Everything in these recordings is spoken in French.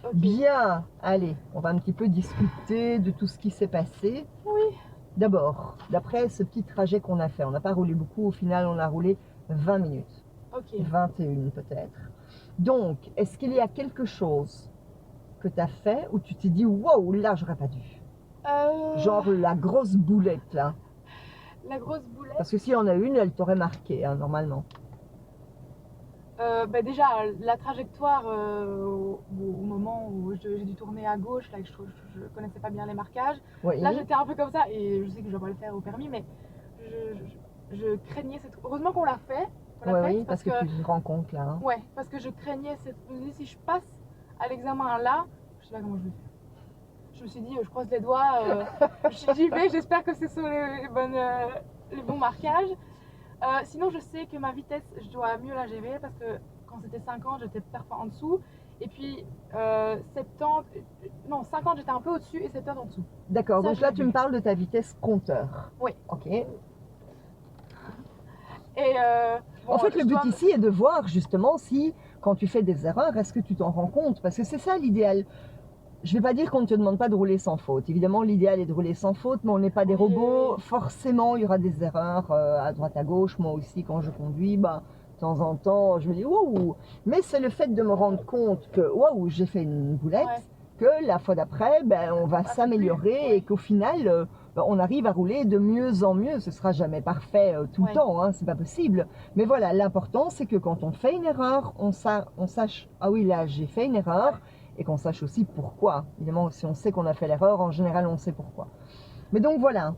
Ok. Bien, allez, on va un petit peu discuter de tout ce qui s'est passé. Oui. D'abord, d'après ce petit trajet qu'on a fait, on n'a pas roulé beaucoup, au final on a roulé 20 minutes, Ok. 21 peut-être. Donc, est-ce qu'il y a quelque chose que tu as fait où tu t'es dit, wow, là j'aurais pas dû? Genre la grosse boulette là. La grosse boulette. Parce que s'il y en a une, elle t'aurait marqué, hein, normalement. Bah déjà, la trajectoire au moment où j'ai dû tourner à gauche, là, je connaissais pas bien les marquages. Oui, Là, j'étais un peu comme ça, et je sais que je dois pas le faire au permis, mais je craignais cette. Heureusement qu'on l'a fait, oui, faite, oui, parce que tu te rends compte là. Hein. ouais, parce que je craignais cette. Je me dis, si je passe à l'examen là, je sais pas comment je vais faire. Je me suis dit, je croise les doigts, j'y vais, j'espère que ce sont les bons marquages. Sinon, je sais que ma vitesse, je dois mieux la gérer parce que quand c'était 50, j'étais parfois en dessous. Et puis 70, non, 50, j'étais un peu au-dessus et 70 en dessous. D'accord, Ça, donc je là l'ai tu vu. me parles de ta vitesse compteur. Oui. Ok. Et bon, En fait, le je but dois. ici est de voir justement si, quand tu fais des erreurs, est-ce que tu t'en rends compte? Parce que c'est ça l'idéal. Je ne vais pas dire qu'on ne te demande pas de rouler sans faute. Évidemment, l'idéal est de rouler sans faute, mais on n'est pas des Oui, robots. oui. Forcément, il y aura des erreurs à droite, à gauche. Moi aussi, quand je conduis, bah, de temps en temps, je me dis waouh. Mais c'est le fait de me rendre compte que waouh, j'ai fait une boulette, Ouais. que la fois d'après, ben, on va Ah, s'améliorer et qu'au final, ben, on arrive à rouler de mieux en mieux. Ce sera jamais parfait tout le Ouais. temps, hein, c'est pas possible. Mais voilà, l'important, c'est que quand on fait une erreur, on sache ah oui, là, j'ai fait une erreur. Ouais. Et qu'on sache aussi pourquoi. Évidemment, si on sait qu'on a fait l'erreur, en général, on sait pourquoi. Mais donc voilà.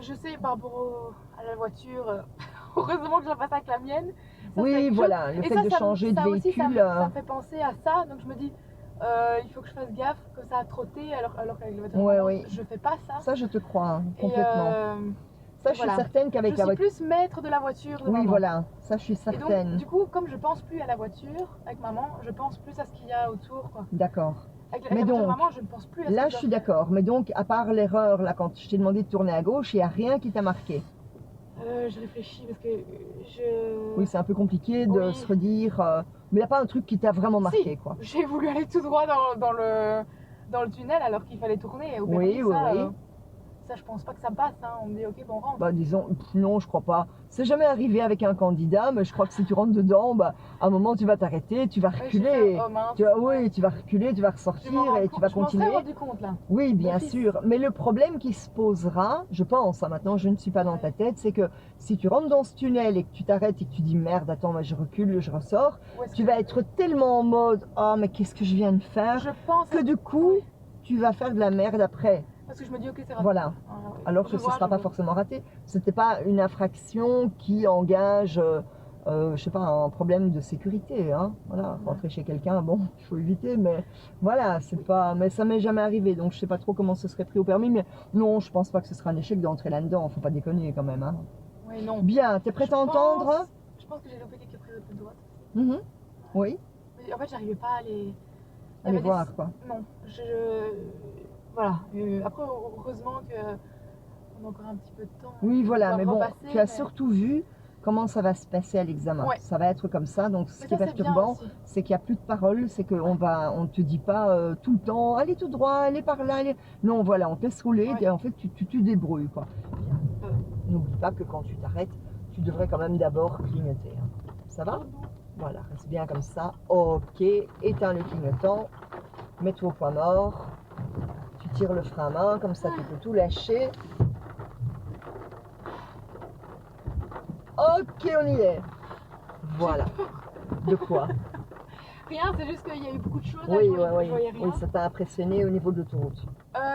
Je sais par rapport à la voiture, heureusement que je la passe avec la mienne. Ça, c'est Oui, quelque chose. voilà, le Et fait de changer de ça aussi, véhicule. ça me fait penser à ça. Donc je me dis, il faut que je fasse gaffe, comme ça à trotter, alors qu'avec la voiture Ouais, normale, oui. je fais pas ça. Ça, je te crois, hein, Et, complètement. Ça, et je suis voilà. certaine Je qu'avec la suis voiture. plus maître de la voiture de Oui, maman. voilà, ça, je suis Et donc, certaine. du coup, comme je pense plus à la voiture avec maman, je pense plus à ce qu'il y a autour, quoi. D'accord. Avec Mais la voiture de donc, maman, je ne pense plus à ce que là, je je dois suis faire. d'accord. Mais donc, à part l'erreur, là, quand je t'ai demandé de tourner à gauche, il n'y a rien qui t'a marqué. Je réfléchis parce que je. Oui, c'est un peu compliqué de Oui. se redire. Mais il n'y a pas un truc qui t'a vraiment marqué, Si, quoi. j'ai voulu aller tout droit dans le tunnel alors qu'il fallait tourner. Et au permis, Oui, oui, oui. ça, je pense pas que ça passe. Hein. On me dit, ok, bon, on rentre. Bah, disons, non, je crois pas. C'est jamais arrivé avec un candidat, mais je crois que si tu rentres dedans, bah, à un moment, tu vas t'arrêter, tu vas Ouais, je vais faire, reculer. oh mince. Oui, tu vas reculer, tu vas ressortir et tu vas Je m'en serais continuer. rendu compte là. Oui, bien D'office. sûr. Mais le problème qui se posera, je pense, hein, maintenant je ne suis pas dans ta tête, c'est que si tu rentres dans ce tunnel et que tu t'arrêtes et que tu dis merde, attends, moi je recule, je ressors, tu vas être tellement en mode ah, mais qu'est-ce que je viens de faire Je pense. que du coup, Ouais. tu vas faire de la merde après. Parce que je me dis, ok, c'est raté. Voilà. Alors que ce ne sera pas forcément raté. Ce n'était pas une infraction qui engage, je sais pas, un problème de sécurité. Hein. Voilà, rentrer chez quelqu'un, bon, il faut éviter, mais voilà, c'est pas. Mais ça m'est jamais arrivé, donc je sais pas trop comment ce serait pris au permis, mais non, je pense pas que ce sera un échec d'entrer là-dedans. Faut pas déconner quand même. Hein. Oui, non. Bien, t'es prête à entendre? Je pense que j'ai loupé quelques prises de droite. Oui. Mais en fait, j'arrivais pas à les. Allez voir quoi. Non, voilà. Après, heureusement qu'on a encore un petit peu de temps. Oui, voilà, mais bon, repasser, tu as surtout vu comment ça va se passer à l'examen. Ouais. Ça va être comme ça, donc ce Mais qui est ça, c'est bien perturbant, aussi. c'est qu'il n'y a plus de parole, c'est qu'on on te dit pas tout le temps, allez tout droit, allez par là, allez. Non, voilà, on te laisse rouler, Ouais. et en fait, tu débrouilles, quoi. N'oublie pas que quand tu t'arrêtes, tu devrais quand même d'abord clignoter. Hein. Ça va? Voilà, reste bien comme ça. Ok, éteins le clignotant, mets-toi au point mort, tu tires le frein à main, comme ça tu peux tout lâcher. Ok, on y est. Voilà. De quoi? Rien, c'est juste qu'il y a eu beaucoup de choses. Oui, là, je voyais rien. Oui, ça t'a impressionné au niveau de l'autoroute.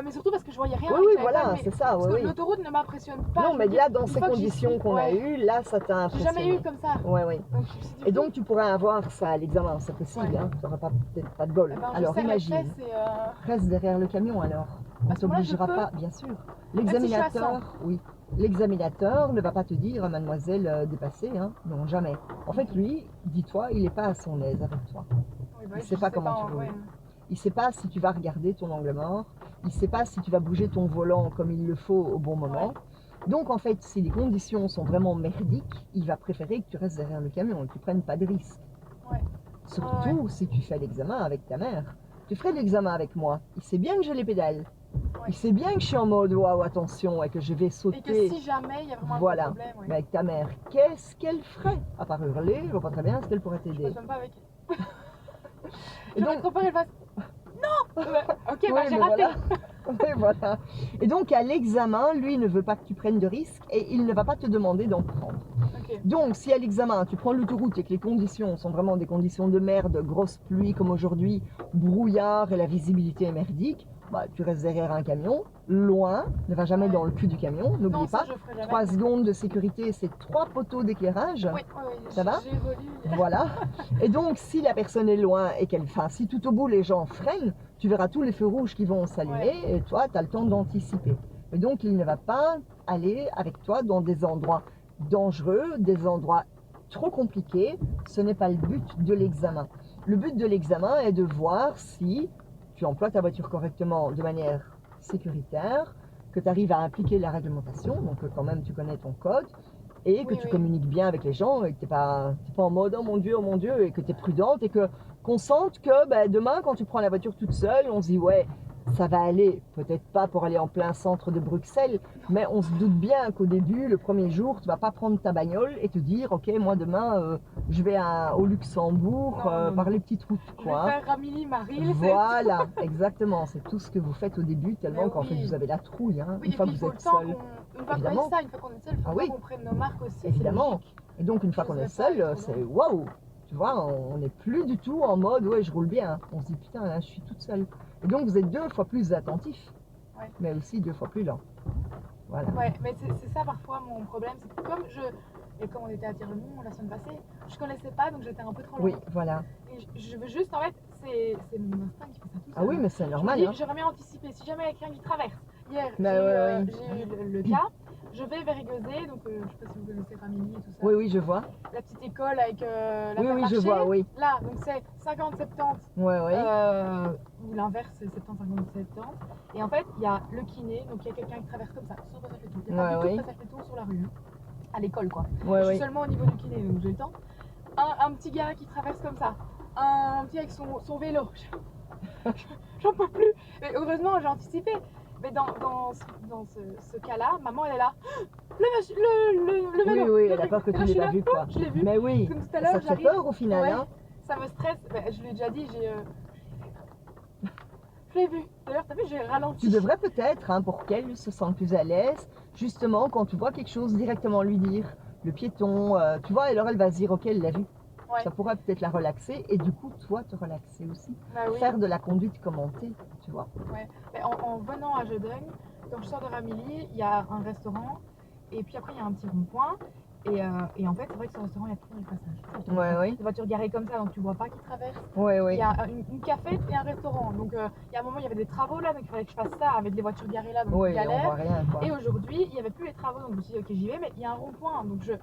Mais surtout parce que je voyais rien. Oui, oui, voilà, c'est ça. Parce Oui, que l'autoroute ne m'impressionne pas. non, mais là, dans ces conditions qu'on a eues, là, ça t'a J'ai impressionné. jamais eu comme ça. Oui, oui. Donc, Et donc, tu pourrais avoir ça à l'examen, c'est possible. Ouais. Hein, tu n'auras peut-être pas de bol. Eh ben, alors, imagine. Reste derrière le camion alors. On t'obligera pas, bien sûr. L'examinateur, oui. L'examinateur ne va pas te dire, mademoiselle, dépassée. Hein. Non, jamais. En fait, lui, dis-toi, il n'est pas à son aise avec toi. Oui, bah, Il ne sait pas comment tu roules. Il ne sait pas si tu vas regarder ton angle mort. Il ne sait pas si tu vas bouger ton volant comme il le faut au bon moment. Ouais. Donc, en fait, si les conditions sont vraiment merdiques, il va préférer que tu restes derrière le camion et que tu ne prennes pas de risques. Ouais. Surtout si tu fais l'examen avec ta mère. tu ferais l'examen avec moi. Il sait bien que je les pédale. Ouais. Il sait bien que je suis en mode waouh, attention, et que je vais sauter. Et que si jamais il y a vraiment Voilà. un problème, Mais avec ta mère, qu'est-ce qu'elle ferait? À part hurler, je vois pas très bien ce qu'elle pourrait je t'aider. passe même pas avec elle. Et J'aurais donc, trop peur qu'elle fasse non. Ouais, ok, oui, bah j'ai mais raté. voilà. Oui, voilà. Et donc à l'examen, lui, il ne veut pas que tu prennes de risques et il ne va pas te demander d'en prendre. Ok. Donc si à l'examen, tu prends l'autoroute et que les conditions sont vraiment des conditions de merde, grosse pluie comme aujourd'hui, brouillard et la visibilité est merdique, bah, tu restes derrière un camion, loin, ne va jamais Ouais. dans le cul du camion, n'oublie Non, ça pas. je ferai jamais. 3 secondes de sécurité, c'est 3 poteaux d'éclairage. Oui, oui, oui. Ça va? J'ai relu. Voilà. Et donc, si la personne est loin et qu'elle, enfin, si tout au bout les gens freinent, tu verras tous les feux rouges qui vont s'allumer et toi, tu as le temps d'anticiper. Et donc, il ne va pas aller avec toi dans des endroits dangereux, des endroits trop compliqués. Ce n'est pas le but de l'examen. Le but de l'examen est de voir si tu emploies ta voiture correctement de manière sécuritaire, que tu arrives à appliquer la réglementation, donc que quand même tu connais ton code, et que Oui, tu oui. communiques bien avec les gens et que tu n'es pas en mode oh mon Dieu, et que tu es prudente et que qu'on sente que ben, demain, quand tu prends la voiture toute seule, on se dit ouais, ça va aller, peut-être pas pour aller en plein centre de Bruxelles, mais on se doute bien qu'au début, le premier jour, tu vas pas prendre ta bagnole et te dire ok, moi demain, je vais au Luxembourg Non, non, par non. les petites routes. Je Quoi, vais hein. faire Ramilly Marie. Voilà, exactement, c'est tout ce que vous faites au début, tellement Mais qu'en fait oui. vous avez la trouille, hein, Oui, une et fois puis que il vous faut le êtes temps seul. une fois Évidemment. ça, une fois qu'on est seul, il faut Ah le oui. temps qu'on prenne nos marques aussi. c'est Évidemment. logique. Et donc une fois qu'on est J'oserais pas seul, aller trop c'est loin. waouh, tu vois, on n'est plus du tout en mode ouais je roule bien. On se dit putain là je suis toute seule. Et donc vous êtes 2 fois plus attentif, Ouais. mais aussi 2 fois plus lent. Voilà. Ouais, mais c'est ça parfois mon problème, c'est que comme on était à Tirlemont la semaine passée, je connaissais pas donc j'étais un peu trop loin. Oui, voilà. Et je veux juste, en fait, c'est mon instinct qui fait ça tout seul. Ah oui, mais c'est normal. Je me Hein. dis, j'aimerais bien anticiper. Si jamais il y a quelqu'un qui traverse, hier Bah, j'ai eu le cas, je vais vers Égosé, donc je sais pas si vous connaissez Ramilly et tout ça. Oui, oui, je vois. La petite école avec la Oui, oui, je vois, oui. Là, donc c'est 50-70. Ouais, ouais. Ou l'inverse, c'est 70-50-70. Et en fait, il y a le kiné, donc il y a quelqu'un qui traverse comme ça, sur le passage piéton. Il n'y a pas du tout de passage piéton sur la rue, hein, à l'école quoi. Ouais, Je suis oui. seulement au niveau du kiné, donc j'ai le temps. Un petit gars qui traverse comme ça, un petit avec son vélo. J'en peux plus. Mais heureusement, j'ai anticipé. Mais dans ce cas-là, maman elle est là. Le vélo. Oui, oui, elle a peur que tu l'aies pas vu quoi. Je l'ai vu. Mais oui, Comme tout à ça l'heure, te fait j'arrive. peur au final. Ouais. Hein. Ça me stresse. Ben, je lui ai déjà dit, je l'ai vu. D'ailleurs, t'as vu, j'ai ralenti. Tu devrais peut-être, hein, pour qu'elle se sente plus à l'aise, justement, quand tu vois quelque chose, directement lui dire, le piéton, tu vois, alors elle va se dire, ok, elle l'a vu. Ouais. Ça pourrait peut-être la relaxer et du coup, toi, te relaxer aussi. Bah oui. Faire de la conduite commentée, tu vois. Ouais. Mais en venant à Jodogne, quand je sors de Ramilly, il y a un restaurant et puis après, il y a un petit rond-point. Et en fait, c'est vrai que ce restaurant, il y a toujours les passages. Ouais, oui. Des voitures garées comme ça, donc tu vois pas qui traversent. Ouais, Il oui. y a une cafette et un restaurant. Donc il y a un moment, il y avait des travaux là, donc il fallait que je fasse ça avec les voitures garées là, donc Oui, on galère. voit rien, quoi. Et aujourd'hui, il n'y avait plus les travaux, donc je me suis dit, ok, j'y vais, mais il y a un rond-point, donc je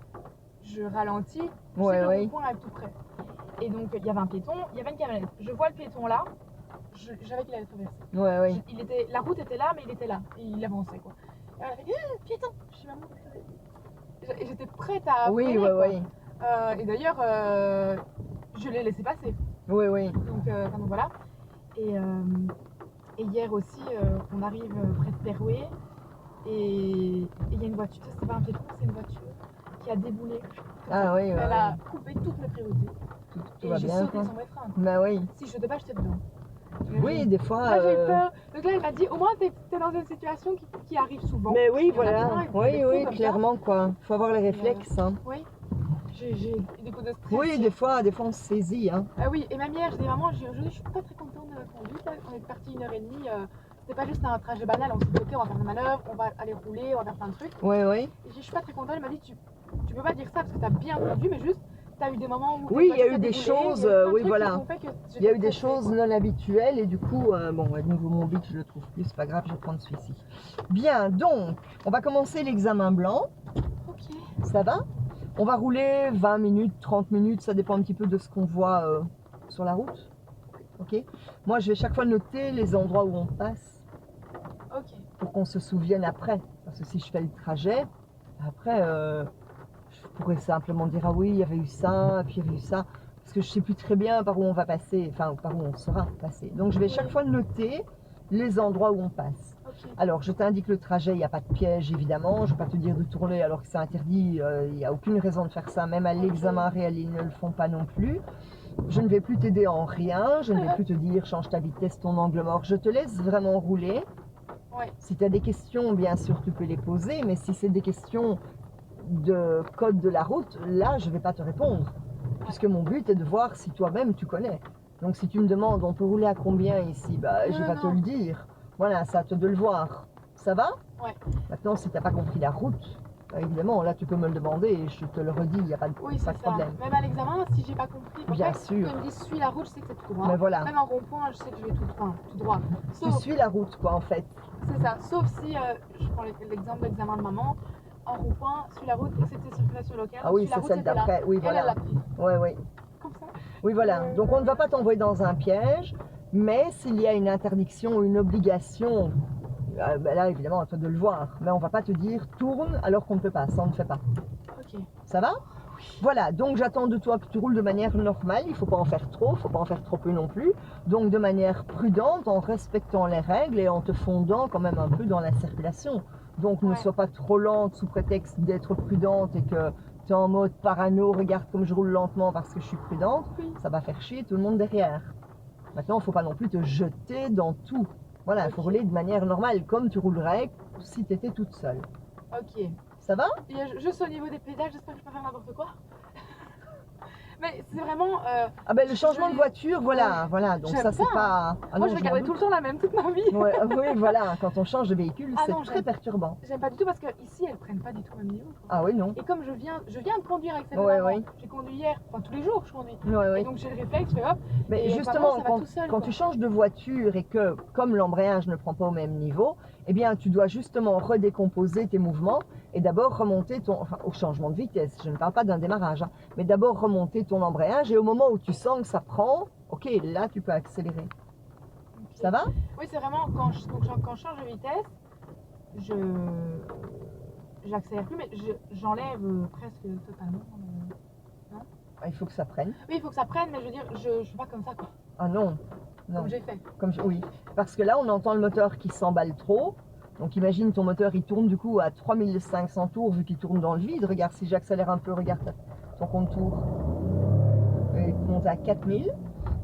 ralentis. Je sais Ouais, que le oui. rond-point est tout près. Et donc il y avait un piéton, il y avait une camionnette. Je vois le piéton là, je savais qu'il allait traverser. Ouais, oui. La route était là, mais il était là. Et il avançait quoi. Et elle a fait piéton. Je suis maman. Et j'étais prête à. Oui, freiner, oui, quoi. oui. Et d'ailleurs, je l'ai laissé passer. Oui, oui. Donc voilà. Et hier aussi, on arrive près de Perouet. Et il y a une voiture, ça c'est pas un piéton, c'est une voiture qui a déboulé. Ah oui, Elle a coupé toutes mes priorités. Tout Et va j'ai bien, sauté quoi. sur mes freins. Bah oui. Si je sautais pas, j'étais dedans. Oui, des fois. Moi j'ai eu peur. Le gars il m'a dit au moins t'es dans une situation qui arrive souvent. Mais oui, Il y en a voilà. plein, ils font Oui, des coups oui, comme ça. clairement, quoi. Faut avoir les réflexes. Hein. Oui. J'ai eu des coups de stress. Oui, des fois on se saisit. Hein. Ah oui, et même hier, je dis maman, aujourd'hui je suis pas très contente de la conduite. Là. On est parti 1h30. C'était pas juste un trajet banal, on s'est dit ok, on va faire une manœuvre, on va aller rouler, on va faire plein de trucs. Oui, oui. Et je suis pas très contente, elle m'a dit tu peux pas dire ça parce que t'as bien conduit, mais juste t'as eu des moments où. Oui, il y a eu des choses, oui, voilà. Il y a eu des choses quoi. non habituelles et du coup, bon, à nouveau mon bic, je le trouve plus, c'est pas grave, je vais prendre celui-ci. Bien, donc, on va commencer l'examen blanc. Ok. Ça va? On va rouler 20 minutes, 30 minutes, ça dépend un petit peu de ce qu'on voit sur la route. Ok? Moi, je vais chaque fois noter les endroits où on passe. Ok. Pour qu'on se souvienne après. Parce que si je fais le trajet, après, je pourrais simplement dire ah oui, il y avait eu ça, puis il y avait eu ça. parce que je sais plus très bien par où on va passer, enfin par où on sera passé. Donc je vais chaque fois noter les endroits où on passe. Ok. Alors je t'indique le trajet, il n'y a pas de piège évidemment, je ne vais pas te dire de tourner alors que c'est interdit, il n'y a aucune raison de faire ça, même à l'examen réel ils ne le font pas non plus. Je ne vais plus t'aider en rien, je ne vais plus te dire change ta vitesse, ton angle mort, je te laisse vraiment rouler. Ouais. Si tu as des questions, bien sûr tu peux les poser, mais si c'est des questions de code de la route, là je ne vais pas te répondre, puisque mon but est de voir si toi-même tu connais. Donc si tu me demandes on peut rouler à combien ici, bah, je vais pas te le dire. Voilà, c'est à toi de le voir. Ça va? Ouais. Maintenant, si tu n'as pas compris la route, bah, évidemment, là tu peux me le demander et je te le redis, il n'y a pas de, Oui, pas c'est de ça. problème. Même à l'examen, si j'ai pas compris, Bien après, sûr. quand ils me disent suis la route, je sais que c'est tout droit. Mais voilà. Même en rond-point, je sais que je vais tout droit. Tu Sauf, suis la route, quoi, en fait. c'est ça. Sauf si, je prends l'exemple d'examen de maman, en rond-point, suis la route, c'était circulation locale. Ah oui, suis la c'est route, celle c'était là. d'après. Oui, Elle, elle voilà. l'a pris. Ouais, ouais. Comme ça. Oui, voilà. Donc on ne va pas t'envoyer dans un piège, mais s'il y a une interdiction ou une obligation, ben là, évidemment, à toi de le voir. Mais on ne va pas te dire tourne alors qu'on ne peut pas. Ça, on ne fait pas. Ok. Ça va? Voilà, donc j'attends de toi que tu roules de manière normale, il ne faut pas en faire trop, il ne faut pas en faire trop peu non plus. Donc de manière prudente, en respectant les règles et en te fondant quand même un peu dans la circulation. Donc ne sois pas trop lente sous prétexte d'être prudente et que tu es en mode parano, regarde comme je roule lentement parce que je suis prudente, ça va faire chier tout le monde derrière. Maintenant, il ne faut pas non plus te jeter dans tout. Voilà, il faut rouler de manière normale, comme tu roulerais si tu étais toute seule. Ok. Ça va? Et juste au niveau des pédales, j'espère que je peux faire n'importe quoi. Mais c'est vraiment. Ah ben le changement de voiture, voilà, voilà. Donc ça c'est pas. Ah moi je vais garder tout le temps la même toute ma vie. Ouais, oui, voilà. Quand on change de véhicule, c'est très perturbant. J'aime pas du tout parce que ici elles prennent pas du tout le même niveau. Ah oui non. Et comme je viens de conduire avec cette j'ai conduit hier, enfin tous les jours je conduis. Et donc j'ai le réflexe, je fais hop. Mais justement, quand tu changes de voiture et que comme l'embrayage ne prend pas au même niveau, eh bien tu dois justement redécomposer tes mouvements et d'abord remonter au changement de vitesse, je ne parle pas d'un démarrage, hein, mais d'abord remonter ton embrayage et au moment où tu sens que ça prend, ok, là tu peux accélérer. Okay. Ça va? Oui, c'est vraiment quand je change de vitesse, j'accélère plus, mais j'enlève presque totalement. Non? Il faut que ça prenne. Oui, il faut que ça prenne, mais je veux dire, je suis pas comme ça quoi. Ah non, non. Comme j'ai fait. Oui, parce que là on entend le moteur qui s'emballe trop. Donc imagine ton moteur il tourne du coup à 3500 tours vu qu'il tourne dans le vide. Regarde si j'accélère un peu, regarde ton compte tour. Il monte à 4000.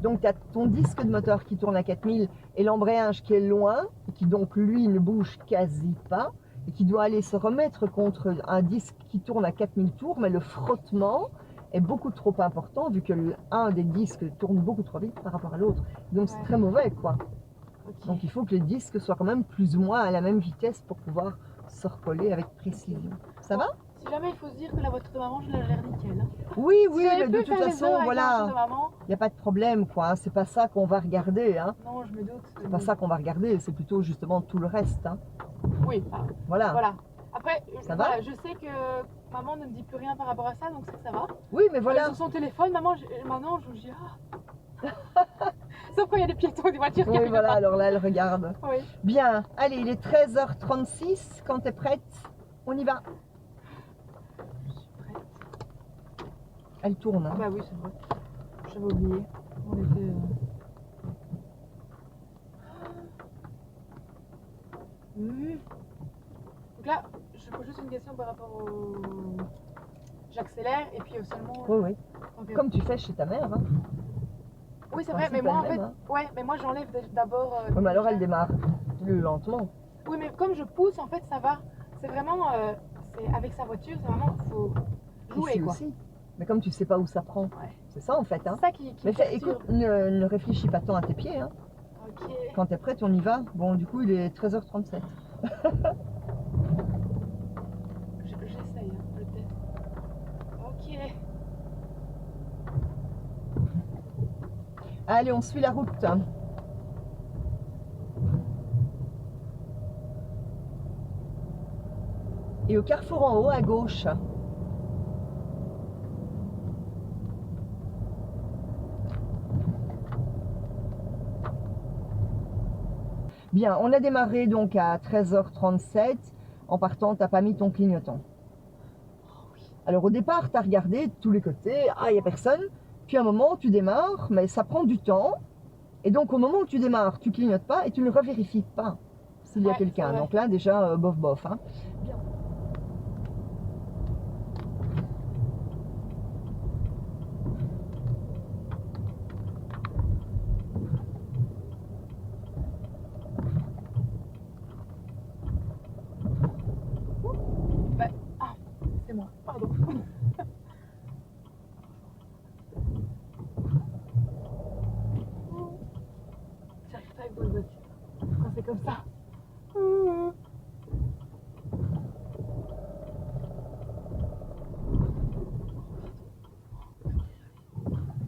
Donc tu as ton disque de moteur qui tourne à 4000 et l'embrayage qui est loin, et qui donc lui ne bouge quasi pas, et qui doit aller se remettre contre un disque qui tourne à 4000 tours, mais le frottement est beaucoup trop important vu que un des disques tourne beaucoup trop vite par rapport à l'autre. Donc c'est très mauvais quoi. Okay. Donc il faut que les disques soient quand même plus ou moins à la même vitesse pour pouvoir se recoller avec précision. Ça va? Si jamais il faut se dire que la voiture de maman, je l'ai l'air nickel. Hein. Oui, oui, mais de toute façon, voilà, il n'y a pas de problème, quoi. C'est pas ça qu'on va regarder. Hein. Non, je me doute. C'est pas ça qu'on va regarder, c'est plutôt justement tout le reste. Hein. Oui, voilà. Après, ça va je sais que maman ne me dit plus rien par rapport à ça, donc ça va. Oui, mais voilà. Sur son téléphone, maintenant, je me dis sauf quand il y a des piétons, des voitures qui oui, voilà, alors là, elle regarde. Oui. Bien, allez, il est 13h36. Quand tu es prête, on y va. Je suis prête. Elle tourne. Hein. Bah oui, c'est vrai. J'avais oublié. On était. Donc là, je pose juste une question par rapport au. J'accélère et puis seulement. Oui, oui. Comme tu fais chez ta mère. Hein. Oui, c'est vrai, mais moi en fait. Hein. Ouais, mais moi j'enlève d'abord. Oui, mais alors elle démarre plus lentement. Oui, mais comme je pousse, en fait, ça va. C'est vraiment. Avec sa voiture, c'est vraiment. Faut jouer ici quoi. Aussi. Mais comme tu sais pas où ça prend. Ouais. C'est ça en fait. Hein. C'est ça qui mais écoute, ne réfléchis pas tant à tes pieds. Hein. Ok. Quand t'es prête, on y va. Bon, du coup, il est 13h37. J'essaye, hein, le test. Ok. Allez, on suit la route. Et au carrefour en haut, à gauche. Bien, on a démarré donc à 13h37. En partant, tu n'as pas mis ton clignotant. Alors au départ, tu as regardé de tous les côtés. Ah, il n'y a personne. Puis à un moment, tu démarres, mais ça prend du temps. Et donc au moment où tu démarres, tu clignotes pas et tu ne revérifies pas s'il y a Ouais, quelqu'un. c'est vrai. Donc là déjà, bof bof. Hein. Bah, ah, c'est moi, pardon. J'arrive pas avec vos voitures quand c'est comme ça.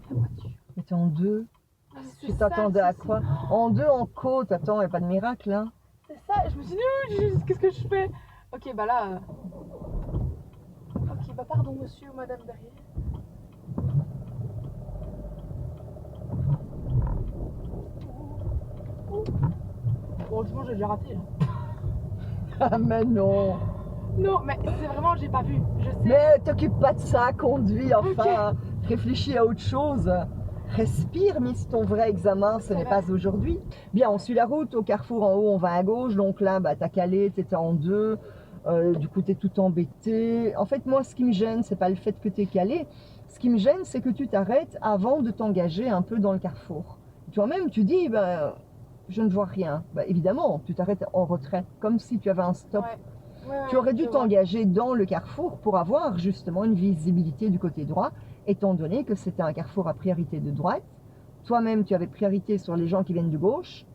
La voiture. Mais t'es en deux. Ah, mais Tu c'est t'attendais ça, à le souci. quoi? En deux, en côte. Attends, il n'y a pas de miracle, hein. C'est ça, et je me suis dit, qu'est-ce que je fais? Ok, bah là. Ok, bah pardon, monsieur ou madame derrière. Bon, ultimement, j'ai déjà raté là. Ah, mais non. Non, mais c'est vraiment, j'ai pas vu. Je sais. Mais t'occupe pas de ça, conduis, enfin. Ok. Réfléchis à autre chose. Respire, Miss, ton vrai examen, ce C'est n'est vrai. pas aujourd'hui. Bien, on suit la route. Au carrefour en haut, on va à gauche. Donc là, bah, t'as calé, t'étais en deux. Du coup, t'es tout embêté. En fait, moi, ce qui me gêne, c'est pas le fait que t'es calé. Ce qui me gêne, c'est que tu t'arrêtes avant de t'engager un peu dans le carrefour. Toi-même, tu dis, ben, je ne vois rien. Ben, évidemment, tu t'arrêtes en retrait, comme si tu avais un stop. Ouais. Ouais, Tu aurais dû je vois. t'engager dans le carrefour pour avoir justement une visibilité du côté droit, étant donné que c'était un carrefour à priorité de droite. Toi-même, tu avais priorité sur les gens qui viennent de gauche,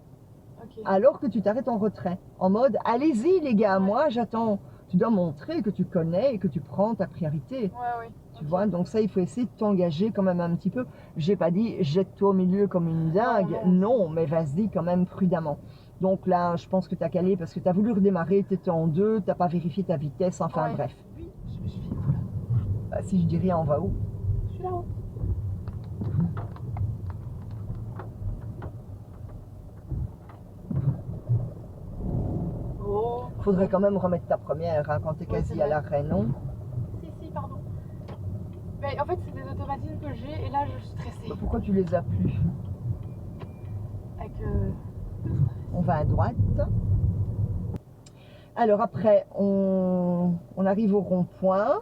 Ok. alors que tu t'arrêtes en retrait, en mode allez-y les gars, Ouais. moi j'attends. Tu dois montrer que tu connais et que tu prends ta priorité. Ouais. Tu Ok. vois, donc ça, il faut essayer de t'engager quand même un petit peu. J'ai pas dit jette-toi au milieu comme une dingue, Non. non, mais vas-y quand même prudemment. Donc là, je pense que tu as calé parce que tu as voulu redémarrer, tu étais en deux, tu n'as pas vérifié ta vitesse, enfin Ouais. bref. Oui, je vis où là? Bah, si je dis rien, on va où? Je suis là-haut. Oh. Faudrait quand même remettre ta première hein, quand tu es Ouais, quasi c'est à vrai. l'arrêt, non? Si, pardon. Mais en fait, c'est des automatismes que j'ai et là, je suis stressée. Bah, pourquoi tu les as plus? Avec. On va à droite. Alors après, on arrive au rond-point.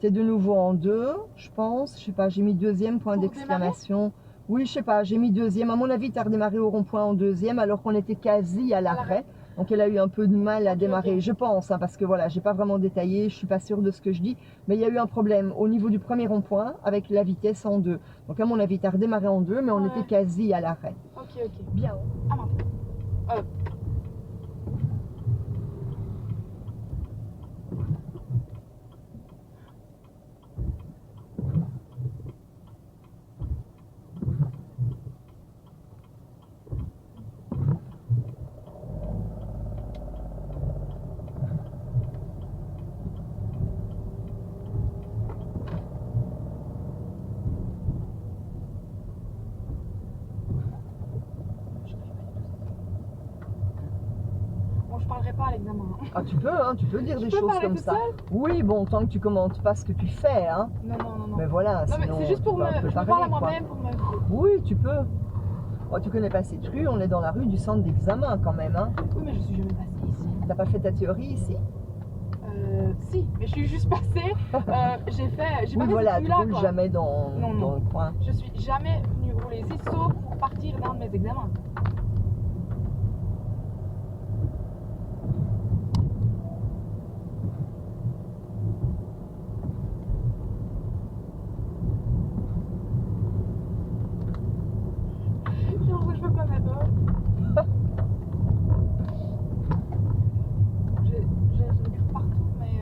Tu es de nouveau en deux, je pense. Je sais pas, j'ai mis deuxième point Pour d'exclamation. Oui, je sais pas, j'ai mis deuxième. À mon avis, tu as redémarré au rond-point en deuxième alors qu'on était quasi à l'arrêt. Donc elle a eu un peu de mal à démarrer, ok. je pense, hein, parce que voilà, j'ai pas vraiment détaillé, je suis pas sûre de ce que je dis, mais il y a eu un problème au niveau du premier rond-point avec la vitesse en deux. Donc à mon avis, tu as redémarré en deux, mais on était quasi à l'arrêt. Ok. Bien. Ah mince. Bon, je parlerai pas à l'examen. Hein. Ah, tu peux dire Je des peux choses parler comme toute ça. seule? Oui, bon, tant que tu commentes pas ce que tu fais, hein. Non. Mais voilà, Non, mais sinon c'est juste pour tu vas un peu je me parler, parle à quoi. moi-même pour me. Oui, tu peux. Oh, tu connais pas cette rue, on est dans la rue du centre d'examen quand même, hein. Oui, mais je suis jamais passée ici. T'as pas fait ta théorie ici? Si, mais je suis juste passée. J'ai pas Oui, fait voilà, cette tu rue-là, roules quoi. jamais dans le coin. Je suis jamais venue rouler ici, sauf pour partir d'un de mes examens. Genre, je veux pas d'abord. Je regarde partout, mais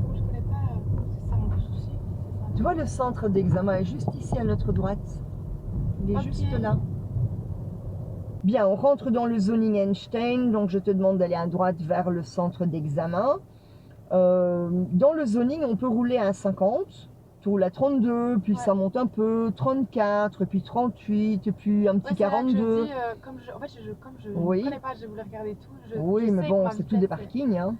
comme je connais pas, c'est ça mon souci. Ça. Tu vois, le centre d'examen est juste ici à notre droite. Il est juste là. Bien, on rentre dans le zoning Einstein, donc je te demande d'aller à droite vers le centre d'examen. Dans le zoning, on peut rouler à 50, tu roules à 32, puis ça monte un peu, 34, puis 38, puis un petit 42. Dis, comme je ne connais pas, je voulais regarder tout. Oui, mais bon, c'est tout des parkings. Hein.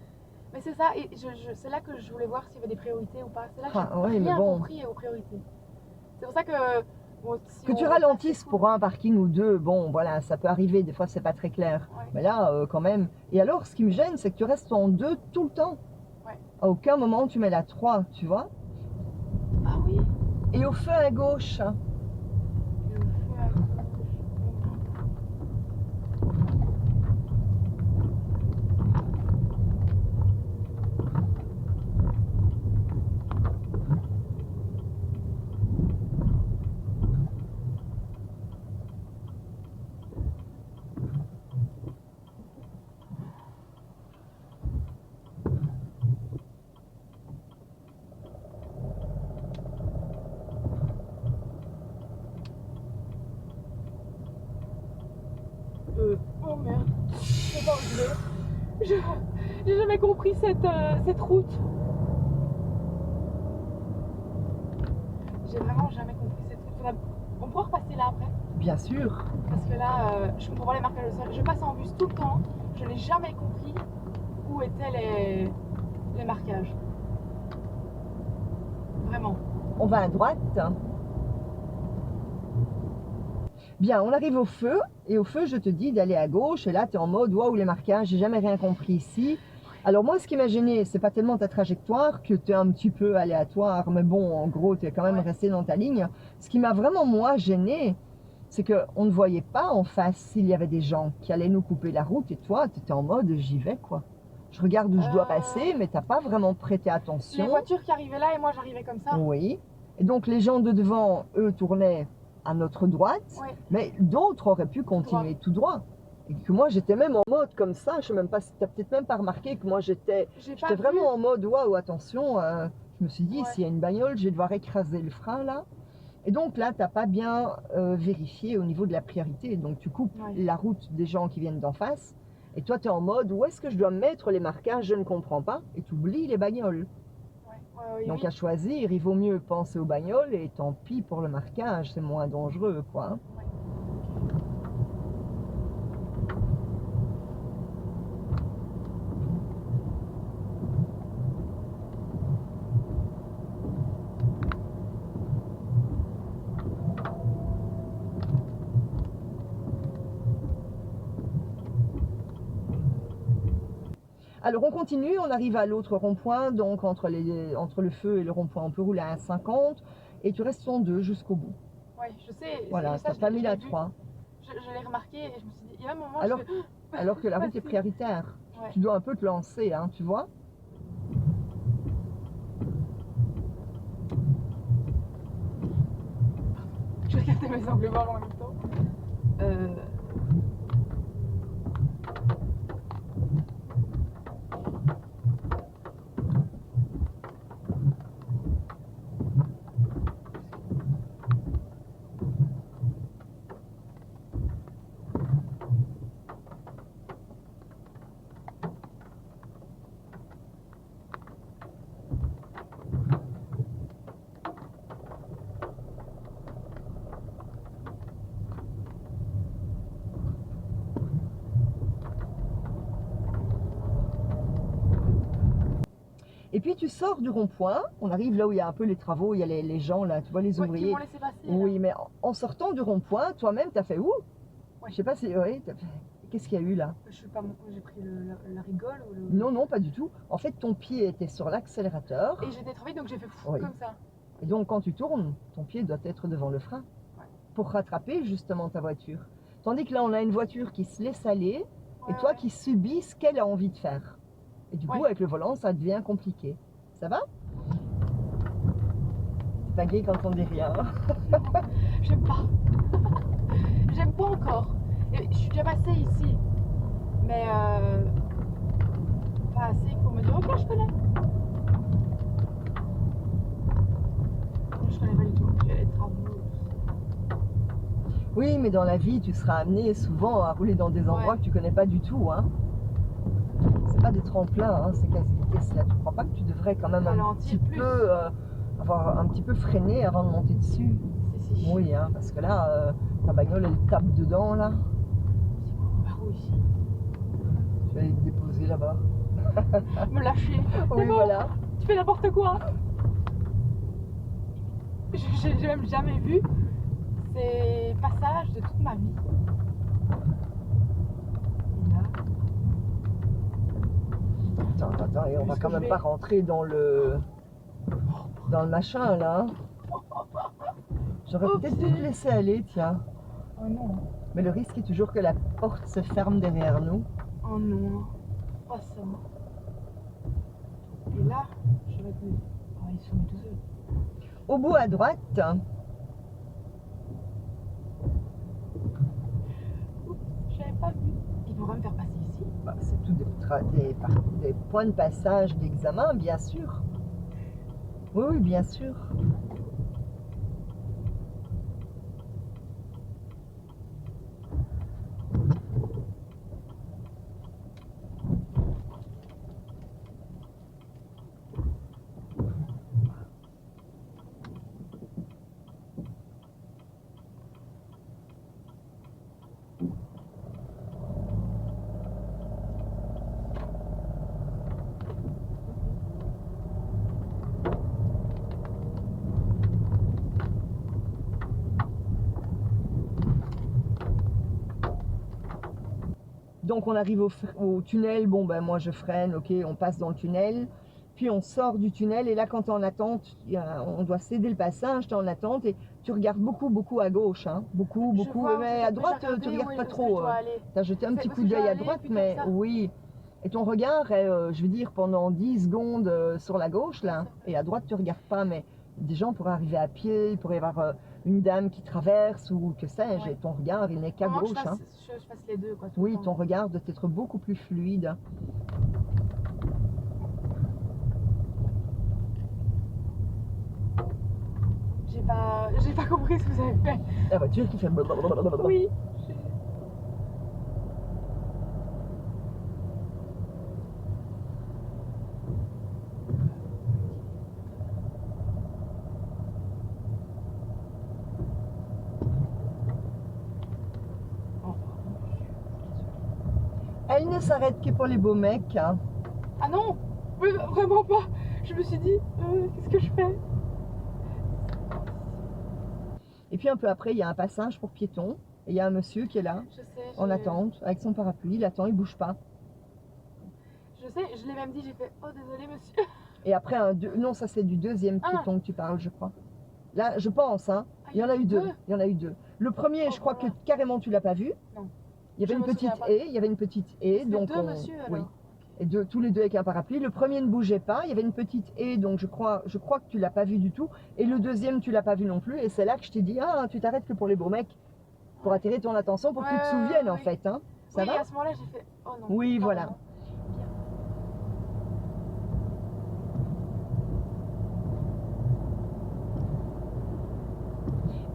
Mais c'est ça, et c'est là que je voulais voir s'il y avait des priorités ou pas. C'est là que j'ai oui, rien mais bon. compris aux priorités. C'est pour ça que. Bon, si Que on tu repasse, ralentisses c'est pour un parking ou deux, bon voilà, ça peut arriver, des fois c'est pas très clair. cool. Ouais. Mais là, quand même. Et alors, ce qui me gêne, c'est que tu restes en 2 tout le temps. Ouais. À aucun moment tu mets la 3, tu vois. Ah oui. Et au feu à gauche. Le feu à gauche. Oh merde. C'est pas où je vais. J'ai jamais compris cette route. J'ai vraiment jamais compris cette route. On pourra repasser là après. Bien sûr. Parce que là, je comprends pas les marquages au sol. Je passe en bus tout le temps. Je n'ai jamais compris où étaient les marquages. Vraiment. On va à droite. Bien, on arrive au feu. Et au feu, je te dis d'aller à gauche. Et là, tu es en mode, waouh, les marquages, j'ai jamais rien compris ici. Alors moi, ce qui m'a gêné, c'est pas tellement ta trajectoire, que tu es un petit peu aléatoire. Mais bon, en gros, tu es quand même Ouais. resté dans ta ligne. Ce qui m'a vraiment, moi, gêné, c'est qu'on ne voyait pas en face s'il y avait des gens qui allaient nous couper la route. Et toi, tu étais en mode, j'y vais, quoi. Je regarde où je dois passer, mais tu n'as pas vraiment prêté Les attention. voitures qui arrivaient là et moi j'arrivais comme ça. Oui. Et donc, les gens de devant, eux, tournaient à notre droite. Ouais. Mais d'autres auraient pu continuer tout droit. Et que moi, j'étais même en mode comme ça. Je sais même pas si tu n'as peut-être même pas remarqué que moi, j'étais J'ai pas vraiment vu. en mode waouh, attention. Je me suis dit, Ouais. s'il y a une bagnole, je vais devoir écraser le frein là. Et donc là, tu n'as pas bien vérifié au niveau de la priorité. Donc, tu coupes Ouais. la route des gens qui viennent d'en face. Et toi, tu es en mode où est-ce que je dois mettre les marquages? Je ne comprends pas. Et tu oublies les bagnoles. Oui, Donc oui. à choisir, il vaut mieux penser aux bagnoles et tant pis pour le marquage, c'est moins dangereux quoi. Hein. Alors on continue, on arrive à l'autre rond-point, donc entre le feu et le rond-point, on peut rouler à 50 et tu restes en 2 jusqu'au bout. Oui, je sais. Voilà, Ça, t'as pas mis la vu. 3. Je l'ai remarqué et je me suis dit, il y a un moment, Alors, je fais... alors que la route est Facile. prioritaire. Ouais. Tu dois un peu te lancer, hein, tu vois. Je regardais mes angles morts en même temps. Et puis tu sors du rond-point, on arrive là où il y a un peu les travaux, il y a les gens là, tu vois les Ouais, qui ouvriers. m'ont laissé passer. Oui, Là. mais en sortant du rond-point, toi-même, tu as fait ouh. Ouais. Je sais pas si. Oui, qu'est-ce qu'il y a eu là? Je sais pas, j'ai pris la rigole ou le... Non, non, pas du tout. En fait, ton pied était sur l'accélérateur. Et j'étais trop vite, donc j'ai fait fou Oui. comme ça. Et donc, quand tu tournes, ton pied doit être devant le frein Ouais. pour rattraper justement ta voiture. Tandis que là, on a une voiture qui se laisse aller et Ouais, toi ouais. qui subis ce qu'elle a envie de faire. Et du coup, Ouais. avec le volant, ça devient compliqué. Ça va? C'est pas gay quand on dit rien. J'aime pas. J'aime pas encore. Et je suis déjà passée ici. Mais pas assez pour me dire ok, je connais. Je connais pas du tout. Il y a les travaux. Oui, mais dans la vie, tu seras amené souvent à rouler dans des endroits Ouais. que tu connais pas du tout. Hein. C'est pas des tremplins, hein, ces casse-vitesses là. Tu crois pas que tu devrais quand même un Ralentir petit plus. peu avoir un petit peu freiné avant de monter dessus? Si. Oui, hein, parce que là, ta bagnole elle tape dedans là. C'est quoi par où ici? Tu vas aller te déposer là-bas. Me lâcher. Oui, bon. voilà. Tu fais n'importe quoi. j'ai même jamais vu ces passages de toute ma vie. Et là, Attends, et on va quand même pas rentrer dans le machin là. J'aurais peut-être dû te laisser aller, tiens. oh non, Mais le risque est toujours que la porte se ferme derrière nous. oh non, pas ça. Et là, je vais te... Oh, ils sont tous seuls. Au bout à droite, Oups, j'avais pas vu. Ils pourraient me faire passer ici. bah, c'est tout des points de passage d'examen, bien sûr. Oui, oui, bien sûr. Donc on arrive au tunnel, bon ben moi je freine, ok, on passe dans le tunnel, puis on sort du tunnel et là quand tu es en attente, on doit céder le passage, tu es en attente et tu regardes beaucoup à gauche, hein, beaucoup, mais à droite tu regardes pas trop, tu as jeté un petit coup d'œil à droite, mais oui, et ton regard est, je veux dire, pendant 10 secondes sur la gauche là, et à droite tu regardes pas, mais des gens pourraient arriver à pied, il pourrait y avoir une dame qui traverse ou que sais-je, et ton regard il n'est qu'à gauche. Je fasse les deux, quoi. Oui, ton regard doit être beaucoup plus fluide. J'ai pas compris ce que vous avez fait. La voiture qui fait blablabla. Oui. Elle ne s'arrête que pour les beaux mecs. Hein. Ah non, vraiment pas. Je me suis dit, qu'est-ce que je fais? Et puis un peu après, il y a un passage pour piétons. Et il y a un monsieur qui est là, en attente, avec son parapluie. Il attend, il bouge pas. Je sais, je l'ai même dit, j'ai fait, oh désolé monsieur. Et après, non, ça c'est du deuxième piéton que tu parles, je crois. Là, je pense, hein. Il y en a eu deux. Il y en a eu deux. Le premier, je crois que carrément tu l'as pas vu. Non. Il y avait une petite haie, il y avait une petite haie, donc deux monsieur, alors. oui. Et tous les deux avec un parapluie. Le premier ne bougeait pas, il y avait une petite haie, donc je crois que tu l'as pas vu du tout. Et le deuxième, tu l'as pas vu non plus. Et c'est là que je t'ai dit, ah, tu t'arrêtes que pour les beaux mecs, pour attirer ton attention, pour que tu te souviennes en fait. Hein. Ça va? À ce moment-là, j'ai fait, oh non. Oui, non, voilà. Non.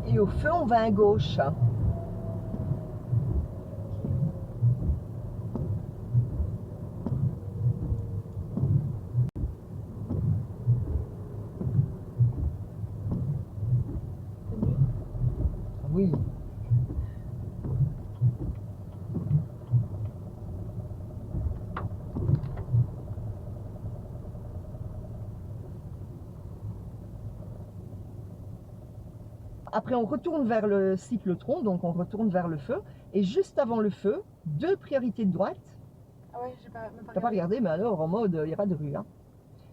Et au feu, on va à gauche. Oui. Après, on retourne vers le cyclotron, donc on retourne vers le feu. Et juste avant le feu, deux priorités de droite. Ah ouais, j'ai pas, même pas T'as pas regardé, mais alors en mode, il n'y a pas de rue. Hein.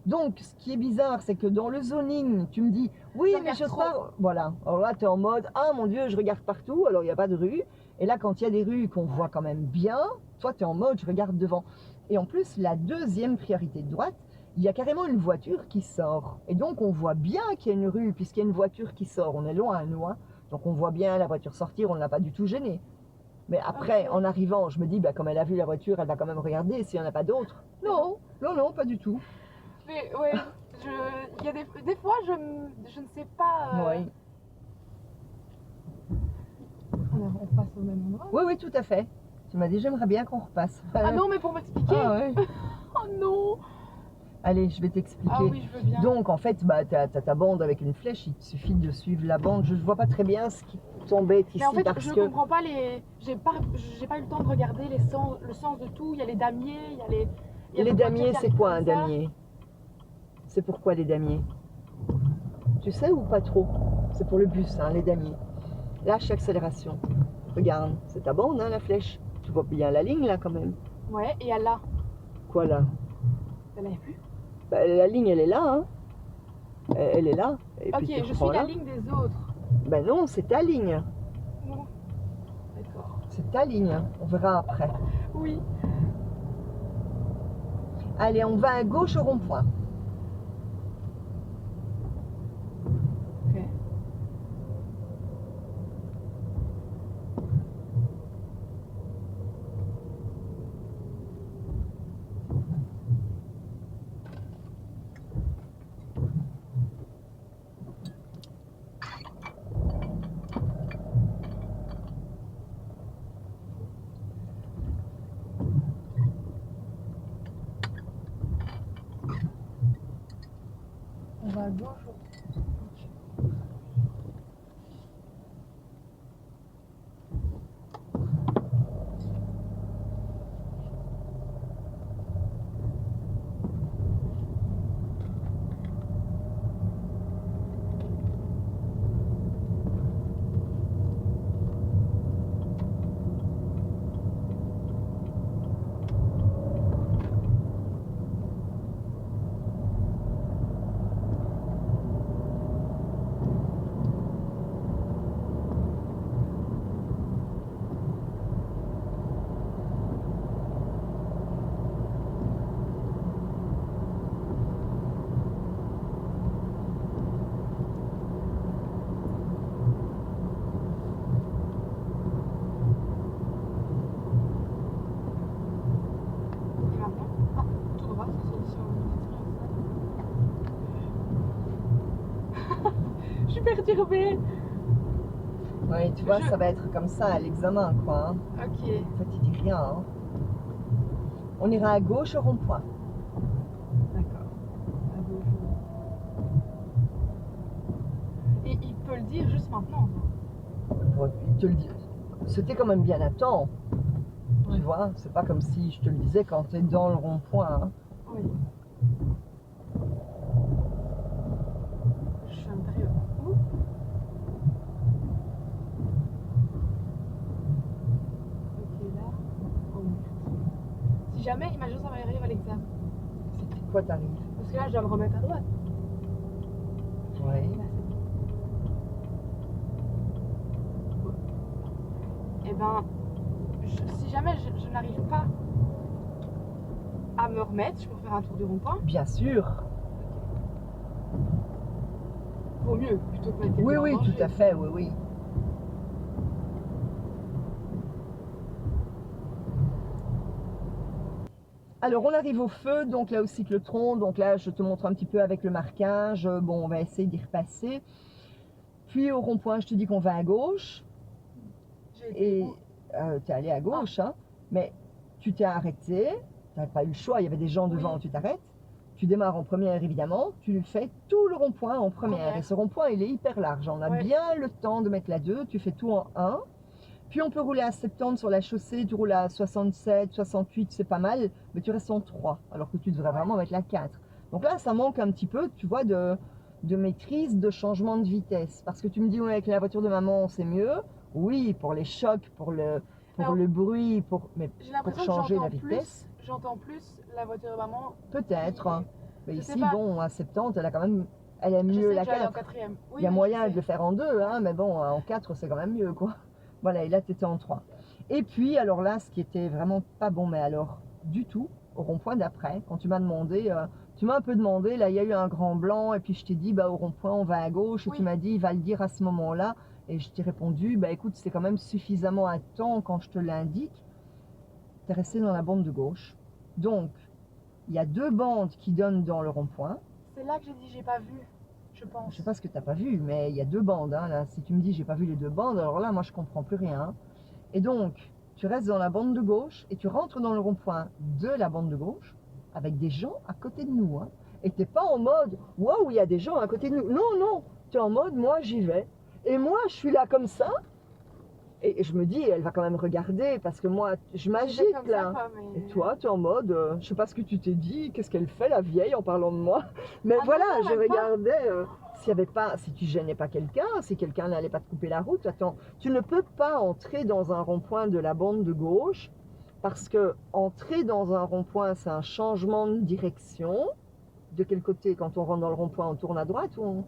Donc, ce qui est bizarre, c'est que dans le zoning, tu me dis, oui, mais je pars. Voilà. Alors là, tu es en mode, ah mon Dieu, je regarde partout, alors il n'y a pas de rue. Et là, quand il y a des rues qu'on voit quand même bien, toi, tu es en mode, je regarde devant. Et en plus, la deuxième priorité de droite, il y a carrément une voiture qui sort. Et donc, on voit bien qu'il y a une rue, puisqu'il y a une voiture qui sort. On est loin, nous. Hein. Donc, on voit bien la voiture sortir, on ne l'a pas du tout gênée. Mais après, en arrivant, je me dis, bah, comme elle a vu la voiture, elle va quand même regarder s'il n'y en a pas d'autres. Non, pas du tout. Mais ouais, il y a des fois, je ne sais pas. Oui. On passe au même endroit. Oui, tout à fait. Tu m'as dit, j'aimerais bien qu'on repasse. Ah non, mais pour m'expliquer. Ah ouais. Oh non. Allez, je vais t'expliquer. Ah oui, je veux bien. Donc, en fait, bah, tu as ta bande avec une flèche, il te suffit de suivre la bande. Je ne vois pas très bien ce qui t'embête ici. Mais en fait, parce je que... comprends pas les. J'ai pas eu le temps de regarder le sens de tout. Il y a les damiers, il y a les. Les damiers, c'est quoi un damier? C'est pourquoi les damiers? Tu sais ou pas trop? C'est pour le bus, hein, les damiers. Lâche accélération. Regarde, c'est ta bande, hein, la flèche. Tu vois bien la ligne, là, quand même. Ouais, et elle là. Quoi, là? Elle l'avait plus. Bah, la ligne, elle est là, hein. Elle est là. Et Ok, puis tu je reprends suis la là. ligne des autres. Ben non, c'est ta ligne. Non. D'accord. C'est ta ligne. On verra après. Oui. Allez, on va à gauche au rond-point. Ok. On va à gauche. Et maintenant? Ah, tout droit, c'est sur Je suis perturbée. Oui, tu vois, ça va être comme ça à l'examen, quoi. Hein. Ok. En fait, il dit rien. Hein. On ira à gauche au rond-point. D'accord. À gauche. Et il peut le dire juste maintenant. Il te le dit. C'était quand même bien à temps. Ouais. Tu vois, c'est pas comme si je te le disais quand tu es dans le rond-point. Hein. Oui. Je suis un peu. Où? Ok, là. Oh merde. Si jamais, imagine ça m'arrive à l'examen. C'était quoi t'arrives? Parce que là, je dois me remettre à droite. Oui. Là, c'est... Eh ben, si jamais je n'arrive pas à me remettre, je peux faire un tour de rond-point. Bien sûr. Vaut mieux, plutôt que mettre Oui, quelqu'un en oui, danger. tout à fait, oui, oui. Alors, on arrive au feu, donc là au cyclotron. Donc là, je te montre un petit peu avec le marquage. Bon, on va essayer d'y repasser. Puis au rond-point, je te dis qu'on va à gauche. J'ai été Et où? tu es allé à gauche, hein, mais tu t'es arrêté. Tu n'as pas eu le choix, il y avait des gens devant, Oui. tu t'arrêtes. Tu démarres en première, évidemment. Tu fais tout le rond-point en première. Et ce rond-point, il est hyper large. On a Ouais. bien le temps de mettre la 2. Tu fais tout en 1. Puis on peut rouler à 70 sur la chaussée, tu roules à 67, 68, c'est pas mal, mais tu restes en 3, alors que tu devrais vraiment mettre la 4. Donc là, ça manque un petit peu, tu vois, de maîtrise, de changement de vitesse. Parce que tu me dis, ouais, avec la voiture de maman, c'est mieux. Oui, pour les chocs, pour le bruit, mais J'ai pour l'impression changer que la vitesse, j'entends plus la voiture de maman. peut-être. Hein. Mais Je sais ici, pas. bon, à 70, elle aime Je mieux sais la que je vais aller en 4. quatrième. Oui, Il y a oui, moyen je de le faire en 2, hein, mais bon, en 4, c'est quand même mieux, quoi. Voilà, et là, tu étais en 3. Et puis, alors là, ce qui était vraiment pas bon, mais alors, du tout, au rond-point d'après, quand tu m'as demandé, tu m'as un peu demandé, là, il y a eu un grand blanc, et puis je t'ai dit, bah, au rond-point, on va à gauche, et Oui. tu m'as dit, il va le dire à ce moment-là, et je t'ai répondu, bah, écoute, c'est quand même suffisamment à temps quand je te l'indique, tu es resté dans la bande de gauche. Donc, il y a 2 bandes qui donnent dans le rond-point. C'est là que j'ai dit, j'ai pas vu, je pense. Je sais pas ce que tu n'as pas vu, mais il y a 2 bandes. Hein, là. Si tu me dis j'ai pas vu les 2 bandes, alors là, moi, je comprends plus rien. Et donc, tu restes dans la bande de gauche et tu rentres dans le rond-point de la bande de gauche avec des gens à côté de nous. Hein, et tu n'es pas en mode « Waouh, il y a des gens à côté de nous ». Non, non, tu es en mode « Moi, j'y vais ». Et moi, je suis là comme ça. Et je me dis, elle va quand même regarder parce que moi, je m'agite là. Ça, mais... Et toi, tu es en mode, je sais pas ce que tu t'es dit, qu'est-ce qu'elle fait la vieille en parlant de moi. Mais Ah voilà, non, je même pas. regardais si tu gênais pas quelqu'un, si quelqu'un n'allait pas te couper la route, attends, tu ne peux pas entrer dans un rond-point de la bande de gauche parce que entrer dans un rond-point, c'est un changement de direction. De quel côté? Quand on rentre dans le rond-point, on tourne à droite ou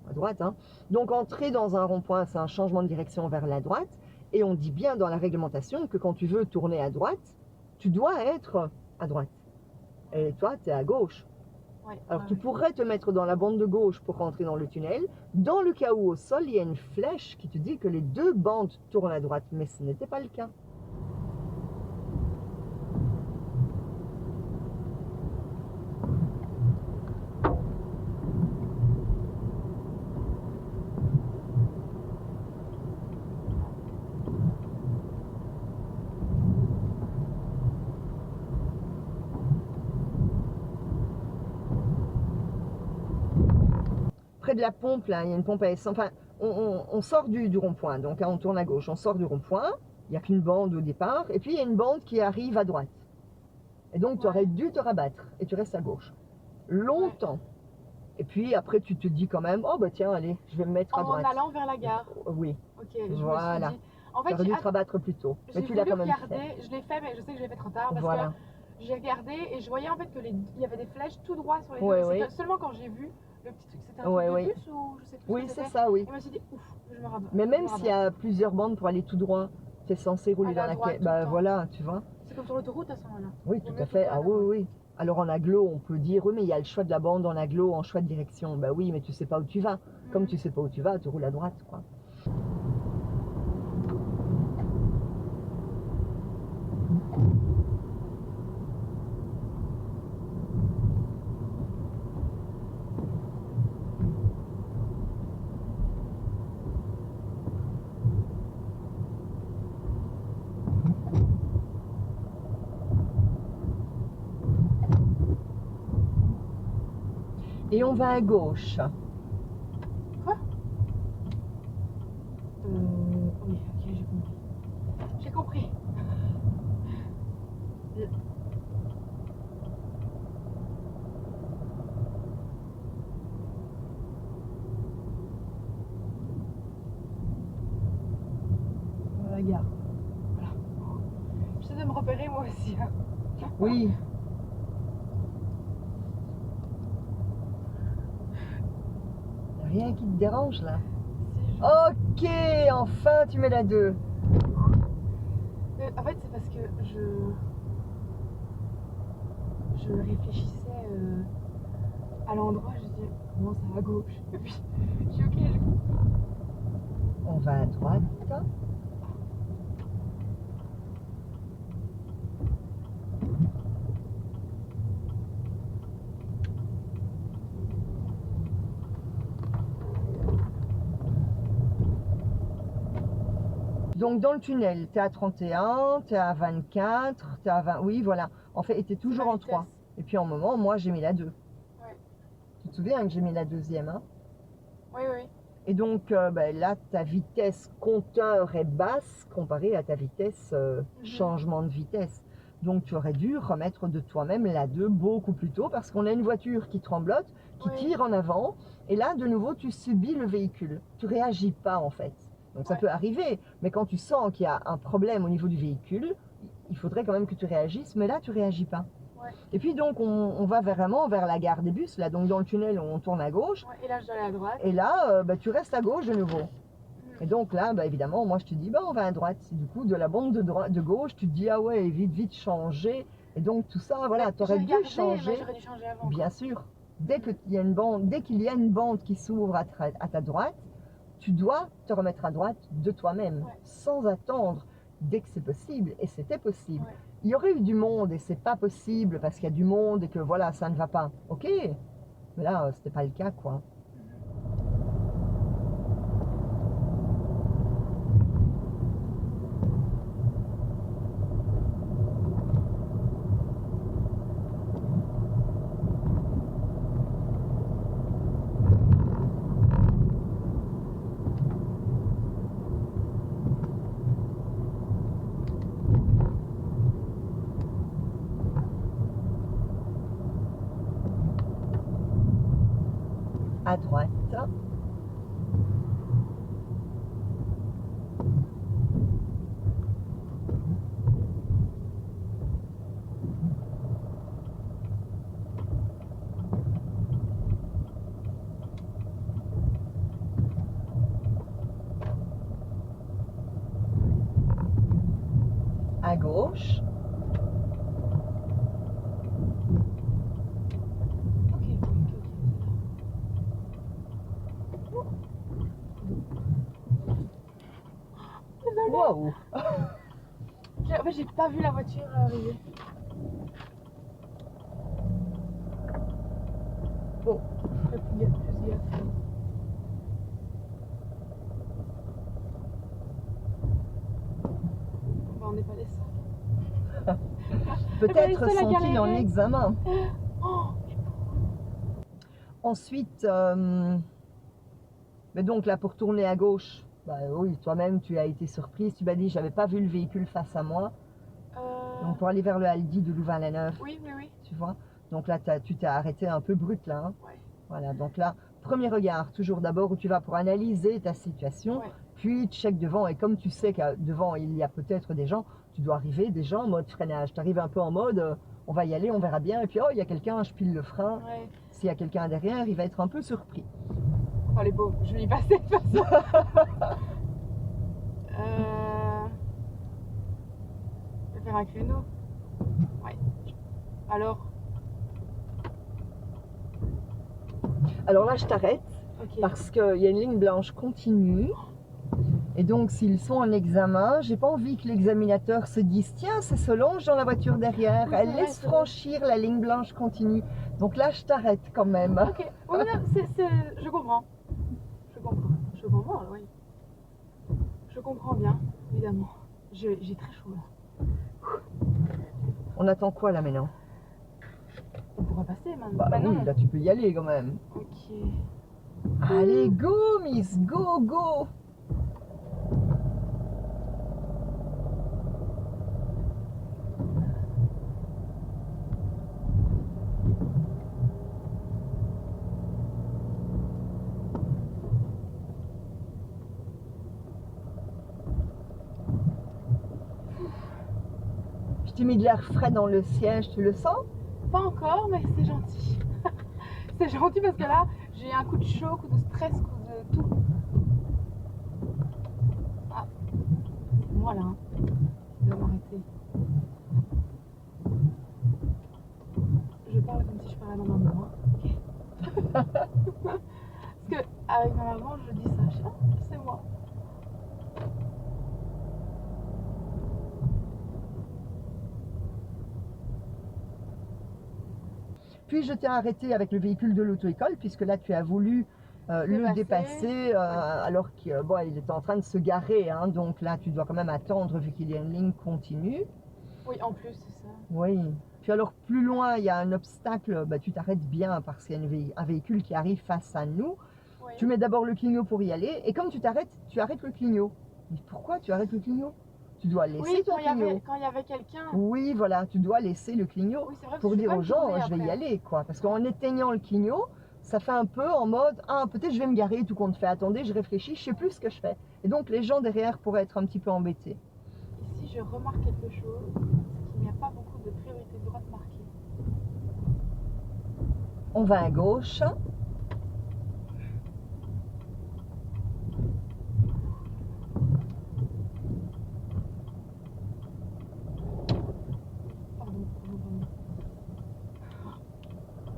à droite, hein? Donc entrer dans un rond-point, c'est un changement de direction vers la droite. Et on dit bien dans la réglementation que quand tu veux tourner à droite, tu dois être à droite. Et toi, tu es à gauche. Ouais, Alors tu pourrais te mettre dans la bande de gauche pour rentrer dans le tunnel, dans le cas où au sol, il y a une flèche qui te dit que les deux bandes tournent à droite, mais ce n'était pas le cas. Près de la pompe, là, il y a une pompe à essence. Enfin, on sort du rond-point, donc hein, on tourne à gauche, on sort du rond-point, il n'y a qu'une bande au départ, et puis il y a une bande qui arrive à droite. Et donc tu aurais dû te rabattre, et tu restes à gauche. Longtemps. Et puis après tu te dis quand même, oh bah tiens, allez, je vais me mettre à droite. En allant vers la gare. Oui. Ok, je voilà. me suis dit... En fait, tu aurais dû te rabattre plus tôt. Mais tu l'as quand même fait. Je l'ai fait, mais je sais que je l'ai fait trop tard, parce voilà. que j'ai regardé et je voyais en fait que il y avait des flèches tout droit sur les deux. Ouais. Seulement quand j'ai vu le petit truc, c'était un truc de plus ou je sais plus. Oui, c'est ça, oui. Et je me suis dit, ouf, je me rabatte. Mais même s'il y a plusieurs bandes pour aller tout droit, tu es censé rouler dans laquelle. Bah voilà, tu vois. C'est comme sur l'autoroute à ce moment-là. Oui, tout à fait. Ah oui. Alors en agglo, on peut dire, oui, mais il y a le choix de la bande en agglo, en choix de direction. Bah oui, mais tu sais pas où tu vas. Comme tu sais pas où tu vas, tu roules à droite, quoi. Et on va à gauche. Quoi? Oui, ok, j'ai compris. J'ai compris. La gare. Voilà. J'essaie de me repérer moi aussi. Hein. Oui. Rien qui te dérange là. Ok, enfin tu mets la 2. En fait, c'est parce que je réfléchissais à l'endroit, je disais comment ça va à gauche. Et puis, je dis ok. On va à droite. Donc dans le tunnel, tu es à 31, tu es à 24, tu es à 20. Oui, voilà. En fait, tu es toujours en 3. Et puis en moment, moi, j'ai mis la 2. Ouais. Tu te souviens que j'ai mis la deuxième, hein? Oui. Et donc là, ta vitesse compteur est basse comparée à ta vitesse changement de vitesse. Donc tu aurais dû remettre de toi-même la 2 beaucoup plus tôt parce qu'on a une voiture qui tremblote, qui tire en avant. Et là, de nouveau, tu subis le véhicule. Tu réagis pas en fait. Donc ça peut arriver. Mais quand tu sens qu'il y a un problème au niveau du véhicule, il faudrait quand même que tu réagisses. Mais là, tu réagis pas. Et puis donc on va vraiment vers la gare des bus, là, donc dans le tunnel on tourne à gauche. Et là je dois aller à droite. Et là tu restes à gauche de nouveau. Et donc là évidemment moi je te dis on va à droite. Et du coup de la bande de gauche tu te dis ah ouais vite changer. Et donc tout ça voilà, tu aurais dû changer. J'aurais dû changer avant. Bien sûr. Dès qu'il y a une bande qui s'ouvre à ta droite, tu dois te remettre à droite de toi-même, sans attendre, dès que c'est possible. Et c'était possible. Il y aurait eu du monde et c'est pas possible parce qu'il y a du monde et que voilà, ça ne va pas. Ok, mais là, c'était pas le cas, quoi. À à droite. À gauche. Ok, ok, ok. Désolée. Waouh! En fait, j'ai pas vu la voiture arriver. Bon, Plus gaffe. Bah, on n'est pas les seuls. peut-être les seuls à sont-ils en galérer. examen. Oh, Ensuite, mais donc là, pour tourner à gauche, bah oui, toi-même, tu as été surprise. Tu m'as dit, j'avais pas vu le véhicule face à moi. Donc pour aller vers le Aldi de Louvain-la-Neuve, oui, oui, oui. tu vois. Donc là, tu t'es arrêté un peu brut là. Hein. Ouais. Voilà, donc là, premier regard, toujours d'abord où tu vas pour analyser ta situation, Ouais. puis tu checkes devant. Et comme tu sais que devant, il y a peut-être des gens, tu dois arriver déjà en mode freinage. Tu arrives un peu en mode, on va y aller, on verra bien. Et puis, oh, il y a quelqu'un, je pile le frein. Ouais. S'il y a quelqu'un derrière, il va être un peu surpris. Oh les pauvres, je vais y passer de toute façon. Je vais faire un créneau. Ouais. Alors, Alors là, je t'arrête ok. parce qu'il y a une ligne blanche continue. Et donc, s'ils sont en examen, j'ai pas envie que l'examinateur se dise tiens, c'est Solange dans la voiture derrière, Oui, elle c'est vrai, laisse c'est vrai. franchir la ligne blanche continue. Donc là, je t'arrête quand même. Ok. Oui, mais non, je comprends. Je comprends. Je comprends, oui. Je comprends bien, évidemment. J'ai très chaud là. On attend quoi là maintenant? On pourra passer maintenant. Bah Maintenant. oui, là tu peux y aller quand même. Ok. Allez, go, Miss, go, go. Je t'ai mis de l'air frais dans le siège, tu le sens? Pas encore, mais c'est gentil. C'est gentil parce que là, j'ai un coup de chaud, coup de stress, coup de tout. Ah, c'est moi là. Hein. Je dois m'arrêter. Je parle comme si je parlais à ma maman. Hein. Ok. Parce que avec ma maman, je dis ça. Je sais, ah, c'est moi. Puis je t'ai arrêté avec le véhicule de l'auto-école, puisque là tu as voulu le dépasser alors qu'il bon, il était en train de se garer. Hein, donc là tu dois quand même attendre vu qu'il y a une ligne continue. Oui, en plus, c'est ça. Oui. Puis alors plus loin, il y a un obstacle, bah, tu t'arrêtes bien parce qu'il y a un véhicule qui arrive face à nous. Oui. Tu mets d'abord le clignot pour y aller, et comme tu arrêtes le clignot. Mais pourquoi tu arrêtes le clignot? Tu dois laisser Oui, ton clignot. quand il y avait quelqu'un. Oui, voilà, tu dois laisser le clignot Oui, c'est vrai, pour je dire vais aux me gens, tourner je vais y après. aller, quoi. Parce qu'en éteignant le clignot, ça fait un peu en mode, ah, peut-être je vais me garer, tout compte fait. Attendez, je réfléchis, je sais plus ce que je fais. Et donc, les gens derrière pourraient être un petit peu embêtés. Ici, je remarque quelque chose, c'est qu'il n'y a pas beaucoup de priorité de droite marquée. On va à gauche. Pardon.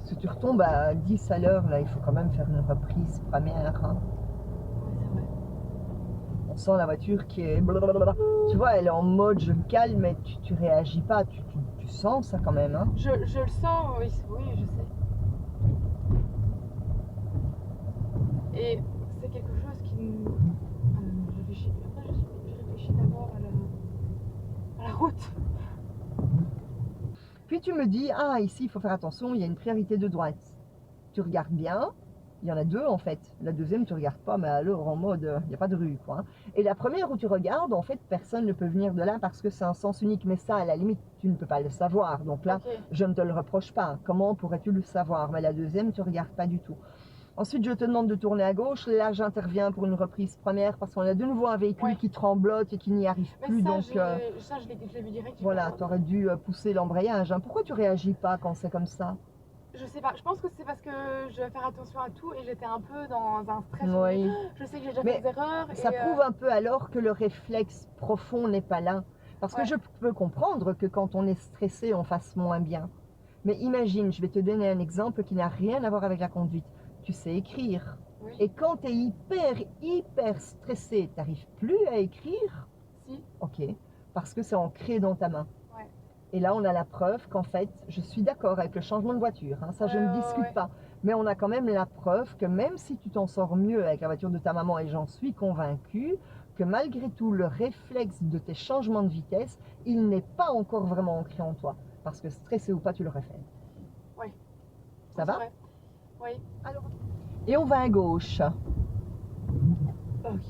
Si tu retombes à 10 à l'heure, là, il faut quand même faire une reprise première. Hein. Oui, c'est vrai. On sent la voiture qui est blablabla. Tu vois, elle est en mode je me calme, mais tu réagis pas. Tu sens ça quand même. Hein. Je le sens, oui, oui, je sais. Et c'est quelque chose qui me. Je réfléchis. Après, je réfléchis d'abord à la route. Puis tu me dis, ah, ici, il faut faire attention, il y a une priorité de droite. Tu regardes bien. Il y en a deux en fait. La deuxième, tu regardes pas, mais alors en mode, il n'y a pas de rue quoi. Et la première où tu regardes, en fait, personne ne peut venir de là parce que c'est un sens unique. Mais ça, à la limite, tu ne peux pas le savoir. Donc là, Ok. je ne te le reproche pas. Comment pourrais-tu le savoir? Mais la deuxième, tu regardes pas du tout. Ensuite, je te demande de tourner à gauche. Là, j'interviens pour une reprise première parce qu'on a de nouveau un véhicule Ouais. qui tremblote et qui n'y arrive Mais plus. ça, Donc, je l'ai vu direct. voilà, tu aurais dû pousser l'embrayage, hein. Pourquoi tu réagis pas quand c'est comme ça? Je sais pas, je pense que c'est parce que je vais faire attention à tout et j'étais un peu dans un stress. Oui. Je sais que j'ai déjà Mais fait des erreurs. ça et, prouve un peu alors que le réflexe profond n'est pas là. Parce que ouais. je peux comprendre que quand on est stressé, on fasse moins bien. Mais imagine, je vais te donner un exemple qui n'a rien à voir avec la conduite. Tu sais écrire. Oui. Et quand tu es hyper stressé, tu n'arrives plus à écrire? Si. Ok. Parce que c'est ancré dans ta main. Ouais. Et là, on a la preuve qu'en fait, je suis d'accord avec le changement de voiture, hein, ça je ne discute pas. Mais on a quand même la preuve que même si tu t'en sors mieux avec la voiture de ta maman, et j'en suis convaincue, que malgré tout, le réflexe de tes changements de vitesse, il n'est pas encore vraiment ancré en toi. Parce que stressé ou pas, tu l'aurais fait. Oui. Ça va? Oui. Alors, et on va à gauche. Ok.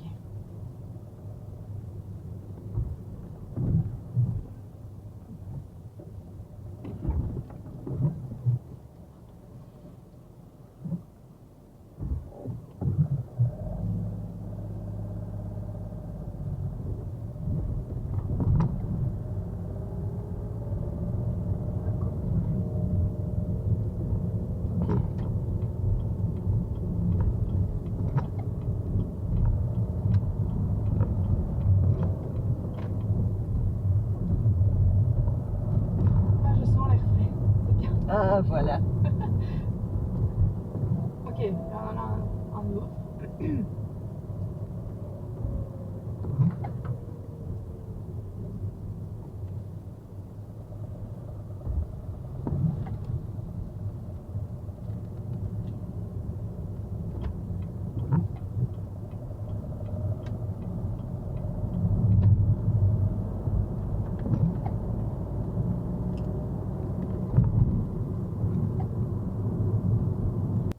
Ah, je sens l'air frais. C'est bien. Ah, voilà. Ok, il y en a un autre.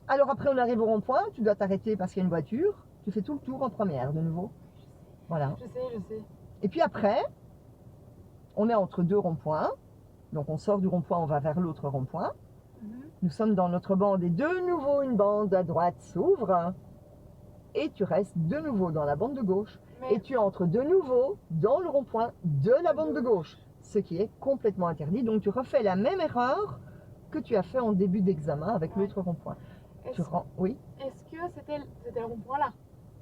Alors après, on arrive au rond-point, tu dois t'arrêter parce qu'il y a une voiture. Tu fais tout le tour en première de nouveau. Voilà. Je sais. Et puis après, on est entre deux ronds-points. Donc on sort du rond-point, on va vers l'autre rond-point. Nous sommes dans notre bande et de nouveau une bande à droite s'ouvre. Et tu restes de nouveau dans la bande de gauche. Mais Et tu entres de nouveau dans le rond-point de la bande de gauche. Ce qui est complètement interdit. Donc tu refais la même erreur que tu as fait en début d'examen avec Ouais. l'autre rond-point. Oui. Est-ce que c'était le rond-point là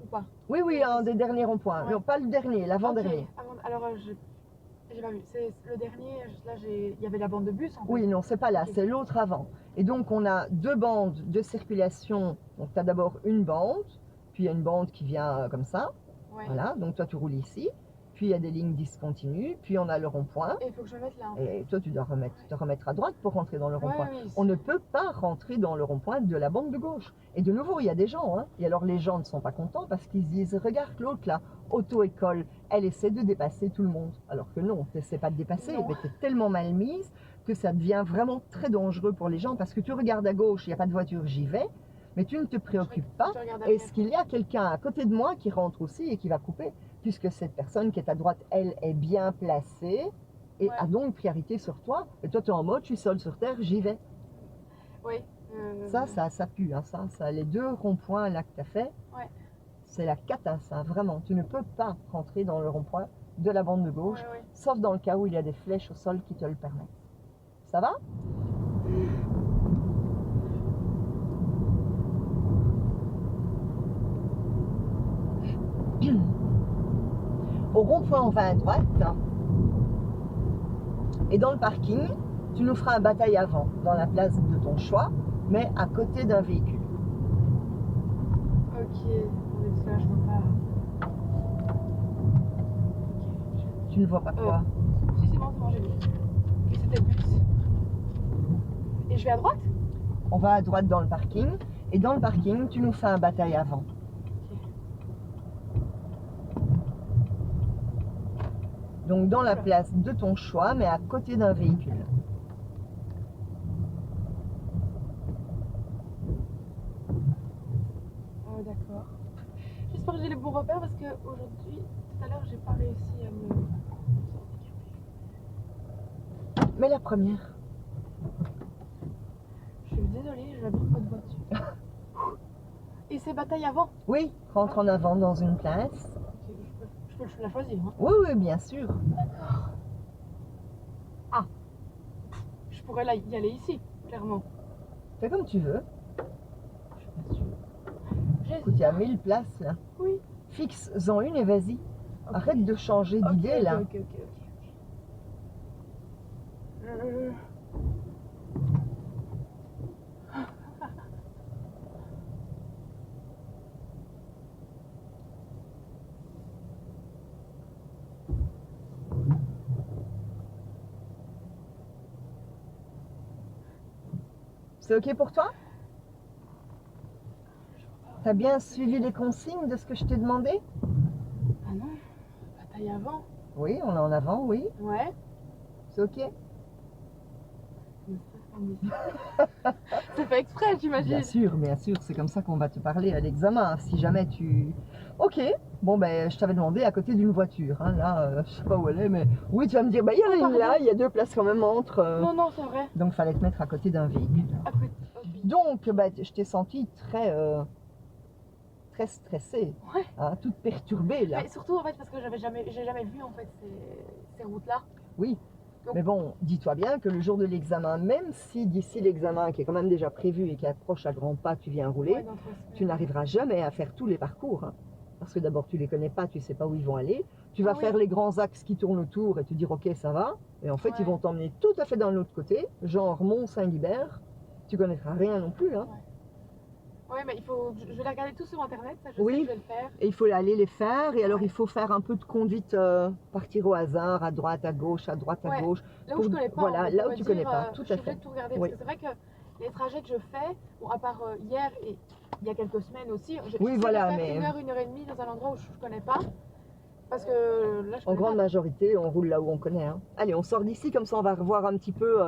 ou pas? Oui, oui, un des derniers ronds-points. Ouais. Non, pas le dernier, l'avant-dernier. Ok, alors j'ai pas vu. C'est le dernier. Là, il y avait la bande de bus en fait. Oui, non, c'est pas là, Ok. c'est l'autre avant. Et donc, on a deux bandes de circulation. Donc, tu as d'abord une bande, puis il y a une bande qui vient comme ça. Ouais. Voilà, donc toi, tu roules ici. Puis, il y a des lignes discontinues. Puis, on a le rond-point. Et il faut que je me mette là. En fait. Et toi, tu dois te remettre à droite pour rentrer dans le rond-point. Oui, On ne peut pas rentrer dans le rond-point de la bande de gauche. Et de nouveau, il y a des gens. Hein. Et alors, les gens ne sont pas contents parce qu'ils se disent, regarde l'autre là, auto-école, elle essaie de dépasser tout le monde. Alors que non, tu n'essaies pas de dépasser, Non. mais tu es tellement mal mise que ça devient vraiment très dangereux pour les gens parce que tu regardes à gauche, il n'y a pas de voiture, j'y vais. Mais tu ne te préoccupes pas. Est-ce qu'il y a quelqu'un à côté de moi qui rentre aussi et qui va couper? Puisque cette personne qui est à droite, elle est bien placée et a donc priorité sur toi. Et toi, tu es en mode, je suis seule sur terre, j'y vais. Oui. Ça pue. Hein, ça, les deux ronds-points là que tu as fait, Ouais. c'est la cata, ça, vraiment. Tu ne peux pas rentrer dans le rond-point de la bande de gauche, Ouais. sauf dans le cas où il y a des flèches au sol qui te le permettent. Ça va? Au rond-point, on va à droite. Et dans le parking, tu nous feras un bataille avant, dans la place de ton choix, mais à côté d'un véhicule. Ok, là, je vois pas. Ok. Tu ne vois pas quoi? Si, c'est bon, j'ai vu. Et c'était le bus. Et je vais à droite? On va à droite dans le parking, et dans le parking, tu nous fais un bataille avant. Donc dans la place de ton choix, mais à côté d'un véhicule. D'accord. J'espère que j'ai les bons repères parce que aujourd'hui, tout à l'heure, j'ai pas réussi à me. Mais la première. Je suis désolée, je n'habite pas de voiture. Et c'est bataille avant? Oui, rentre en avant dans une place. Ok, je peux la choisir. Hein. Oui, oui, bien sûr. D'accord. Ah, je pourrais y aller ici, clairement. Fais comme tu veux. Je suis pas sûre. Écoute, il y a 1000 places là. Oui. Fixe-en une et vas-y. Ok. Arrête de changer Ok, d'idée ok, là. ok. C'est ok pour toi? T'as bien suivi les consignes de ce que je t'ai demandé? Ah non, bataille avant. Oui, on est en avant, oui. Ouais. C'est ok? C'est fait exprès, j'imagine. Bien sûr, c'est comme ça qu'on va te parler à l'examen. Si jamais tu... Ok, bon ben je t'avais demandé à côté d'une voiture. Hein. Là, je sais pas où elle est, mais oui, tu vas me dire, bah il y en a une là, il y a 2 places quand même entre. Non, non, c'est vrai. Donc il fallait te mettre à côté d'un véhicule. Après, ok. Donc, bah, je t'ai senti très stressée, Ouais. hein, toute perturbée là. Mais surtout en fait parce que j'ai jamais vu en fait ces routes-là. Oui. Donc- Mais bon, dis-toi bien que le jour de l'examen, même si d'ici l'examen qui est quand même déjà prévu et qui approche à grands pas, tu viens rouler, Ouais, dans 3 semaines. tu n'arriveras jamais à faire tous les parcours. Hein. Parce que d'abord, tu les connais pas, tu sais pas où ils vont aller. Tu vas Ah oui. faire les grands axes qui tournent autour et te dire, ok, ça va. Et en fait, Ouais. ils vont t'emmener tout à fait dans l'autre côté, genre Mont-Saint-Guibert. Tu connaîtras rien non plus. Hein. Ouais, mais je vais les regarder tout sur internet, ça je Oui. sais que je vais le faire. Et il faut aller les faire. Et alors, Ouais. il faut faire un peu de conduite, partir au hasard, à droite, à gauche, à droite, à Ouais. gauche. Là où je connais pas. Voilà, en fait, là pour où me tu dire, connais pas, tout je à suis obligée fait. de tout regarder Oui. parce que c'est vrai que les trajets que je fais, bon, à part hier et il y a quelques semaines aussi, Oui, j'essaie voilà, de faire mais- 1 heure et demie dans un endroit où je connais pas. Parce que là, je En connais grande pas. majorité, on roule là où on connaît. Hein. Allez, on sort d'ici, comme ça on va revoir un petit peu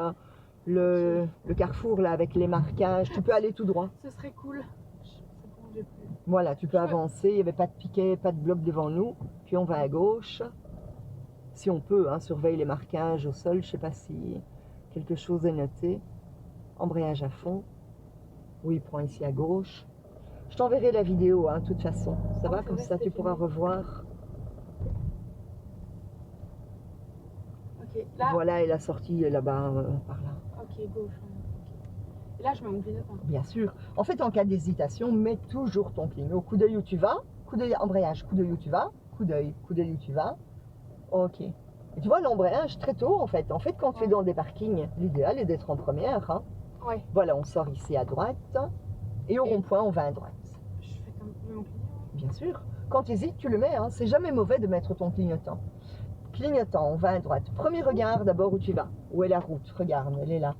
le carrefour là avec les marquages. Tu peux aller tout droit. Ce serait cool. C'est bon, j'ai plus. Voilà, tu peux avancer. Il n'y avait pas de piquet, pas de bloc devant nous. Puis on va à gauche. Si on peut, hein, surveille les marquages au sol. Je ne sais pas si quelque chose est noté. Embrayage à fond. Oui, prends ici à gauche. Je t'enverrai la vidéo, hein, de toute façon. Ça va, c'est comme vrai, ça tu c'était pourras filmé. revoir. Ok, là. Voilà, et la sortie est là-bas, par là. Ok, gauche. Ok. Et là, je mets mon clignotant. Bien sûr. En fait, en cas d'hésitation, mets toujours ton clignotant. Coup d'œil où tu vas, coup d'œil embrayage, coup d'œil où tu vas, coup d'œil où tu vas. Ok. Et tu vois, l'embrayage, très tôt, en fait, quand tu es dans des parkings, l'idéal est d'être en première. Hein. Ouais. Voilà, on sort ici à droite. Et au rond-point, on va à droite. Je fais comme mon clignotant. Bien sûr. Quand tu hésites, tu le mets. Hein. C'est jamais mauvais de mettre ton clignotant. Clignotant, on va à droite. Premier regard d'abord où tu vas. Où est la route? Regarde, elle est là.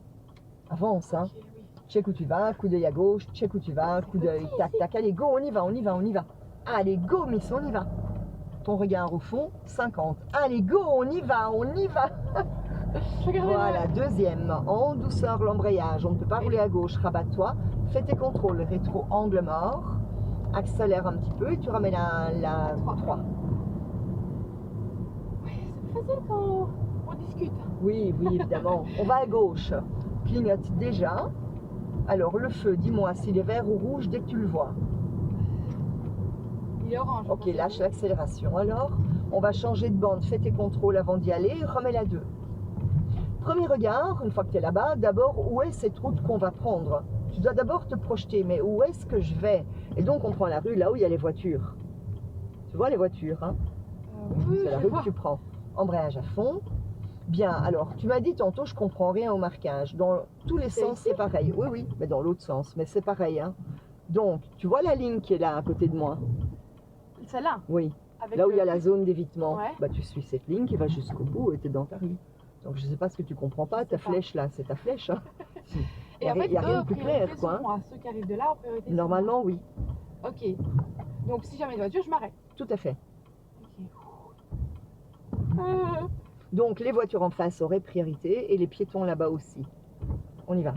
Avance, hein. Ok, oui. Check où tu vas, coup d'œil à gauche, check où tu vas, coup d'œil, tac, tac. Allez, go, on y va, on y va, on y va. Allez, go, Miss, on y va. Ton regard au fond, 50. Allez, go, on y va, on y va. Voilà, deuxième, en douceur l'embrayage. On ne peut pas rouler à gauche, rabatte-toi. Fais tes contrôles, rétro, angle mort. Accélère un petit peu et tu ramènes la 3. Ouais, c'est plus facile quand on discute. Oui, oui, évidemment. On va à gauche. Clignote déjà. Alors, le feu, dis-moi s'il est vert ou rouge dès que tu le vois. Il est orange. Ok, lâche l'accélération. Alors, on va changer de bande. Fais tes contrôles avant d'y aller. Remets la 2. Premier regard, une fois que tu es là-bas, d'abord, où est cette route qu'on va prendre? Tu dois d'abord te projeter, mais où est-ce que je vais? Et donc, on prend la rue là où il y a les voitures. Tu vois les voitures, hein? Oui, C'est la je rue vois. que tu prends. Embrayage à fond. Bien, alors, tu m'as dit tantôt, je comprends rien au marquage. Dans tous les C'est sens, ici? c'est pareil. Oui, oui, mais dans l'autre sens. Mais c'est pareil, hein. Donc, tu vois la ligne qui est là, à côté de moi? Celle-là. Oui. Avec Là où il y a le- la zone d'évitement. Ouais. Bah, tu suis cette ligne qui va jusqu'au bout et tu es dans ta rue. Donc, je ne sais pas ce que tu comprends pas. Ta sais pas. flèche, là, c'est ta flèche. Hein. Et en fait, Il n'y a rien de plus priorité clair, sur quoi. hein. moi. Ceux qui arrivent de là, en priorité sur Normalement, oui. moi. Ok. Donc si jamais une voiture, je m'arrête. Tout à fait. Ok. Donc, les voitures en face auraient priorité et les piétons là-bas aussi. On y va.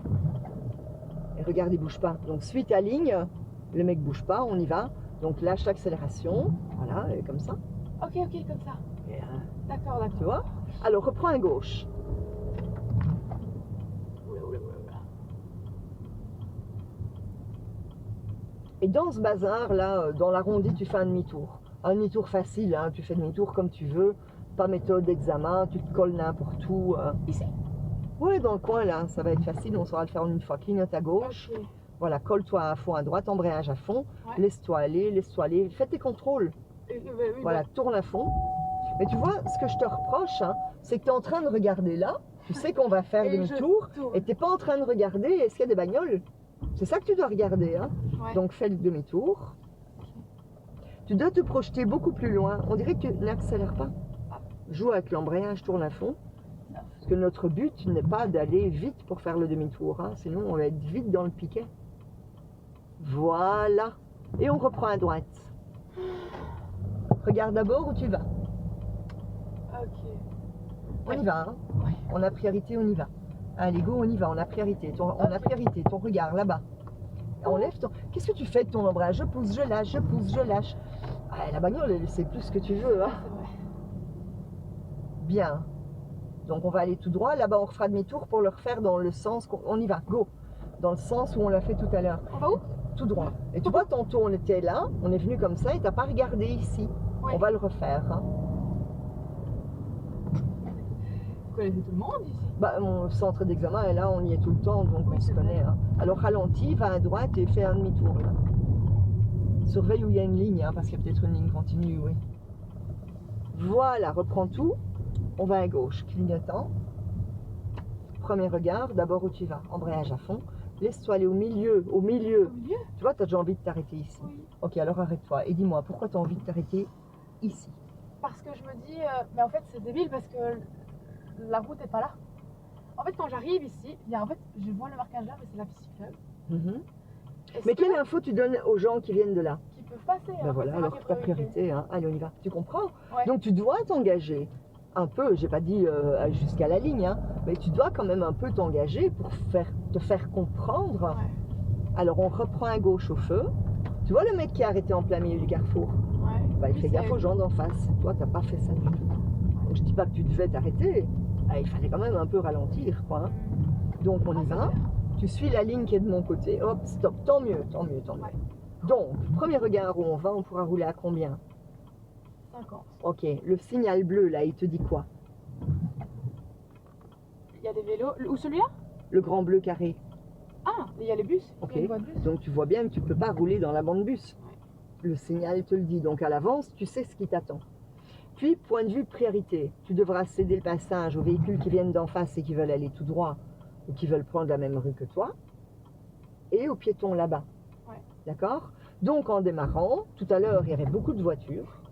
Et regarde, il ne bouge pas. Donc, suis ta ligne. Le mec ne bouge pas, on y va. Donc, lâche l'accélération. Voilà, et comme ça. Ok, comme ça. Et, D'accord, tu vois? Alors, reprends à gauche. Oula. 1, Et dans ce bazar-là, dans l'arrondi, tu fais un demi-tour. Un demi-tour facile, hein, tu fais demi-tour comme tu veux. Pas méthode d'examen, tu te colles n'importe où. Ici? Oui, dans le coin, là, ça va être facile, on saura le faire une fois. Clignote à gauche. Ok. Voilà, colle-toi à fond à droite, embrayage à fond. Ouais. Laisse-toi aller, fais tes contrôles. Oui, Voilà, tourne à fond. Mais tu vois, ce que je te reproche, hein, c'est que tu es en train de regarder là. Tu sais qu'on va faire Et demi-tour. je tourne. Et tu n'es pas en train de regarder est-ce qu'il y a des bagnoles. C'est ça que tu dois regarder. Hein. Ouais. Donc fais le demi-tour. Tu dois te projeter beaucoup plus loin. On dirait que tu n'accélères pas. Joue avec l'embrayage, tourne à fond. Parce que notre but n'est pas d'aller vite pour faire le demi-tour. Hein. Sinon, on va être vite dans le piquet. Voilà. Et on reprend à droite. Regarde d'abord où tu vas. Ok. On y va. Hein. Ouais. On a priorité, on y va. Allez, go, on y va. On a priorité. On a priorité. Ton regard là-bas. Enlève ton... Qu'est-ce que tu fais de ton ombrage? Je pousse, je lâche, je pousse, je lâche. Ah, la bagnole, elle sait plus ce que tu veux. Hein. C'est vrai. Bien. Donc on va aller tout droit. Là-bas, on refera demi-tour pour le refaire dans le sens qu'on y va. Go. Dans le sens où on l'a fait tout à l'heure. On va où? Tout droit. Et tu vois, tantôt, on était là. On est venu comme ça et t'as pas regardé ici. Ouais. On va le refaire. Hein. Vous connaissez tout le monde ici? Bah, mon centre d'examen est là, on y est tout le temps, donc Oui, on se c'est connaît. vrai. Hein. Alors ralentis, va à droite et fais un demi-tour là. Surveille où il y a une ligne, hein, parce qu'il y a peut-être une ligne continue, oui. Voilà, reprends tout. On va à gauche, clignotant. Premier regard, d'abord où tu vas. Embrayage à fond. Laisse-toi aller au milieu, au milieu. Au milieu? Tu vois, tu as déjà envie de t'arrêter ici. Oui. Ok, alors arrête-toi et dis-moi, pourquoi tu as envie de t'arrêter ici? Parce que je me dis, mais en fait c'est débile parce que la route est pas là. En fait quand j'arrive ici, il y a, en fait je vois le marquage là, mais c'est la piste cyclable. Est-ce Mais que- quelle info tu donnes aux gens qui viennent de là? qui peuvent passer. Ben hein, voilà, c'est alors marqué ta priorité, hein. Allez, on y va. Tu comprends? Ouais. Donc tu dois t'engager un peu, j'ai pas dit jusqu'à la ligne, hein, mais tu dois quand même un peu t'engager pour te faire comprendre. Ouais. Alors on reprend à gauche au feu. Tu vois le mec qui est arrêté en plein milieu du carrefour? Ouais. Bah, il Oui, fait c'est- gaffe aux gens d'en face. Toi, t'as pas fait ça du tout. Donc, je dis pas que tu devais t'arrêter. Ah, il fallait quand même un peu ralentir, quoi. Hein. Donc on y Ah, va. c'est bien. Tu suis la ligne qui est de mon côté. Hop, stop. Tant mieux, tant mieux, tant mieux. Ouais. Donc, premier regard où on va, on pourra rouler à combien? 50. Ok, le signal bleu là, il te dit quoi? Il y a des vélos. Ou celui-là? Le grand bleu carré. Ah, il y a les bus. Ok. Il y a une voie de bus. Donc tu vois bien que tu peux pas rouler dans la bande bus. Le signal te le dit. Donc à l'avance, tu sais ce qui t'attend. Puis, point de vue priorité, tu devras céder le passage aux véhicules qui viennent d'en face et qui veulent aller tout droit ou qui veulent prendre la même rue que toi, et aux piétons là-bas. Ouais. D'accord? Donc en démarrant, tout à l'heure, il y avait beaucoup de voitures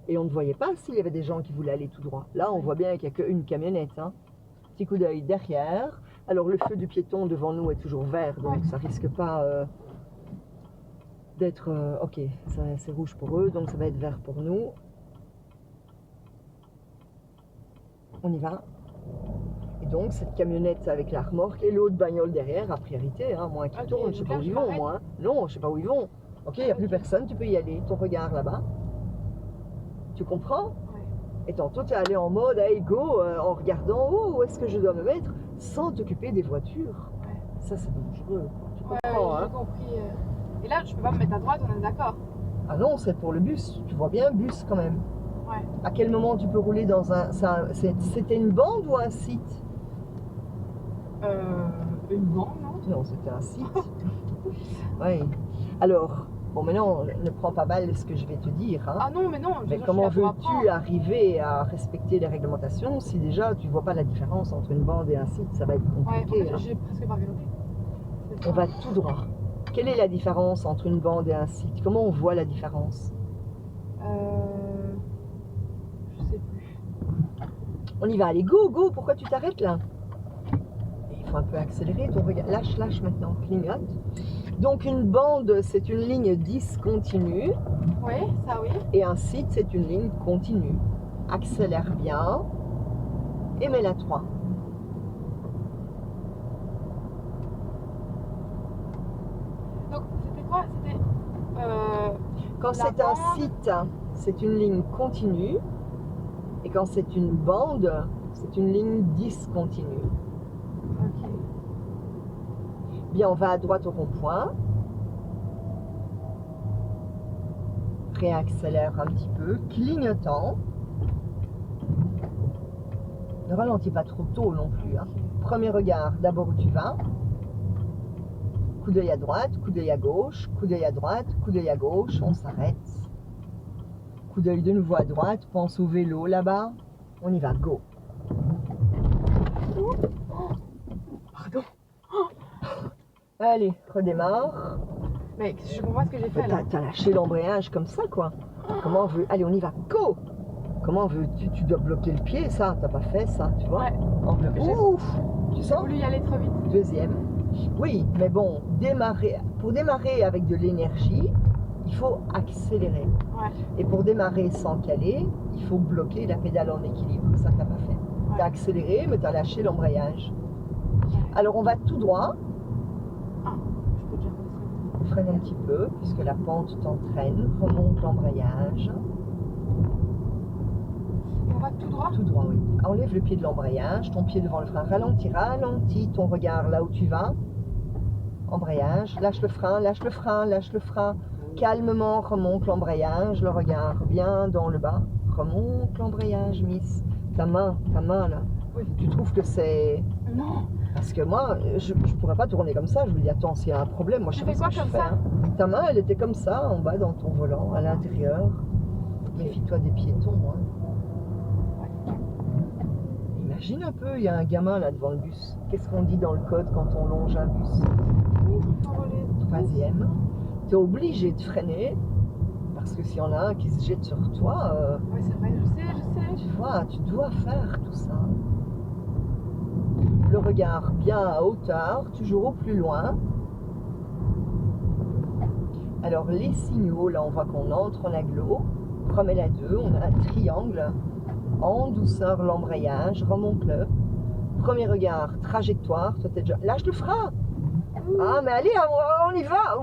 et on ne voyait pas s'il y avait des gens qui voulaient aller tout droit. Là, on voit bien qu'il n'y a qu'une camionnette. Hein. Petit coup d'œil derrière. Alors le feu du piéton devant nous est toujours vert, donc Ouais. ça risque pas d'être... ok, c'est rouge pour eux, donc ça va être vert pour nous. On y va. Et donc cette camionnette avec la remorque et l'autre bagnole derrière à priorité, hein, moi qui Ok, tourne, je sais donc pas là, où je ils vont m'arrête. moi. Hein. Non, je sais pas où ils vont. Ok, il n'y a plus Ok. personne, tu peux y aller. Ton regard là-bas. Tu comprends? Ouais. Et tantôt tu es allé en mode hey go en regardant où est-ce que je dois me mettre sans t'occuper des voitures. Ouais. Ça c'est dangereux. Quoi. Tu Ouais, comprends, j'ai hein? compris. Et là, je peux pas me mettre à droite, on est d'accord? Ah non, c'est pour le bus. Tu vois bien bus quand même. Ouais. À quel moment tu peux rouler dans un... C'était une bande ou un site? Une bande, non? Non, c'était un site. Oui. Alors, bon maintenant, ne prends pas mal ce que je vais te dire. Hein. Ah non, mais non. je veux Mais dire, comment je suis là pour veux-tu apprendre. arriver à respecter les réglementations si déjà tu vois pas la différence entre une bande et un site? Ça va être Ouais, en compliqué. fait, hein. j'ai presque pas regardé. C'est On ça. va tout droit. Quelle est la différence entre une bande et un site? Comment on voit la différence? Je sais plus. On y va, allez, go, go, pourquoi tu t'arrêtes là? Il faut un peu accélérer ton regard. Lâche, lâche maintenant, clignote. Donc une bande, c'est une ligne discontinue Oui, ça oui. et un site, c'est une ligne continue. Accélère bien et mets la 3. Donc c'était quoi? C'était. Quand La c'est un bande. site, c'est une ligne continue et quand c'est une bande, c'est une ligne discontinue. Ok. Bien, on va à droite au rond-point. réaccélère un petit peu, clignotant. Ne ralentis pas trop tôt non plus. Hein. Premier regard, d'abord où tu vas. Coup d'œil à droite, coup d'œil à gauche, coup d'œil à droite, coup d'œil à gauche, on s'arrête. Coup d'œil de nouveau à droite, pense au vélo là-bas. On y va, go. Pardon. Allez, redémarre. Mais je comprends pas ce que j'ai fait là. T'as lâché l'embrayage comme ça, quoi. Comment on veut... Allez, on y va, go. Comment veux-tu... Tu dois bloquer le pied, ça. T'as pas fait ça, tu vois. Ouais. Ouf. Tu J'ai sens? voulu y aller trop vite. Deuxième. Oui, mais bon, pour démarrer avec de l'énergie, il faut accélérer. Ouais. Et pour démarrer sans caler, il faut bloquer la pédale en équilibre. Ça, t'as pas fait. Ouais. T'as accéléré, mais t'as lâché l'embrayage. Alors, on va tout droit. Ah, je peux déjà redescendre. Freine un petit peu, puisque la pente t'entraîne. Remonte l'embrayage. Et on va tout droit. Tout droit, oui. Enlève le pied de l'embrayage, ton pied devant le frein. Ralentis ton regard là où tu vas. Embrayage, lâche le frein, lâche le frein, lâche le frein. Calmement, remonte l'embrayage, le regard bien dans le bas. Remonte l'embrayage, Miss. Ta main là. Oui. Tu trouves que c'est... Non. Parce que moi, je pourrais pas tourner comme ça. Je me dis, attends, s'il y a un problème, moi je sais Tu pas fais quoi ce que je comme fais. ça Hein. Ta main, elle était comme ça, en bas dans ton volant, à l'intérieur. Méfie-toi des piétons. Hein. Imagine un peu, il y a un gamin là devant le bus. Qu'est-ce qu'on dit dans le code quand on longe un bus? Oui, il faut rouler. Troisième. Tu es obligé de freiner. Parce que s'il y en a un qui se jette sur toi, Oui, c'est vrai, je sais. tu vois, tu dois faire tout ça. Le regard bien à hauteur, toujours au plus loin. Alors les signaux, là on voit qu'on entre en agglo. Remets la 2, on a un triangle. En douceur l'embrayage, remonte-le. Premier regard, trajectoire. Toi, t'es déjà... Lâche le frein. Ah mais allez, on y va.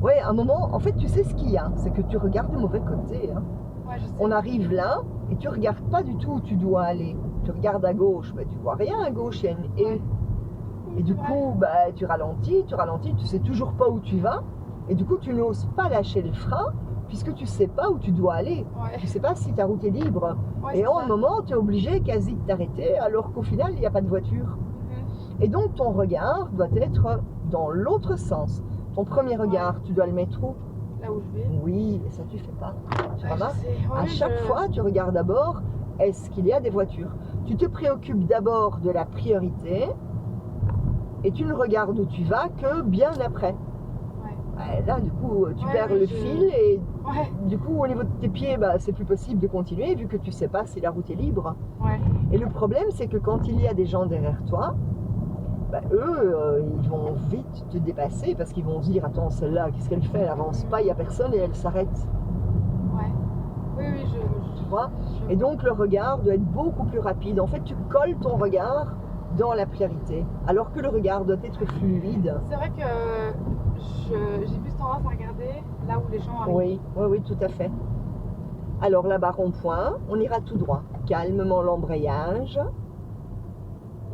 Ouais, à un moment, en fait tu sais ce qu'il y a, c'est que tu regardes du mauvais côté. Hein. Ouais, je sais. On arrive là et tu regardes pas du tout où tu dois aller. Tu regardes à gauche, mais tu vois rien à gauche, il y a une haie. Et du coup, bah, tu ralentis, tu sais toujours pas où tu vas. Et du coup, tu n'oses pas lâcher le frein puisque tu sais pas où tu dois aller. Ouais. Tu sais pas si ta route est libre. Ouais, Et c'est en ça. un moment, tu es obligé quasi de t'arrêter alors qu'au final, il n'y a pas de voiture. Mhm. Et donc, ton regard doit être dans l'autre sens. Ton premier regard, tu dois le mettre où? Là où je vais. Oui, et ça tu fais pas. Tu Ouais, remarques? je sais. À Oui, chaque fois, tu regardes d'abord, est-ce qu'il y a des voitures? Tu te préoccupes d'abord de la priorité et tu ne regardes où tu vas que bien après. Ouais. Là, du coup, tu Ouais, perds oui, le je- fil et Ouais. du coup, au niveau de tes pieds, bah, c'est plus possible de continuer vu que tu sais pas si la route est libre. Ouais. Et le problème, c'est que quand il y a des gens derrière toi, bah, eux, ils vont vite te dépasser parce qu'ils vont se dire, attends, celle-là, qu'est-ce qu'elle fait? Elle avance pas, il n'y a personne et elle s'arrête. Ouais. Oui, Tu vois? je Et donc le regard doit être beaucoup plus rapide. En fait, tu colles ton regard dans la priorité, alors que le regard doit être fluide. C'est vrai que j'ai plus tendance à regarder là où les gens arrivent. Oui, oui, oui, tout à fait. Alors là-bas, rond-point, on ira tout droit. Calmement l'embrayage.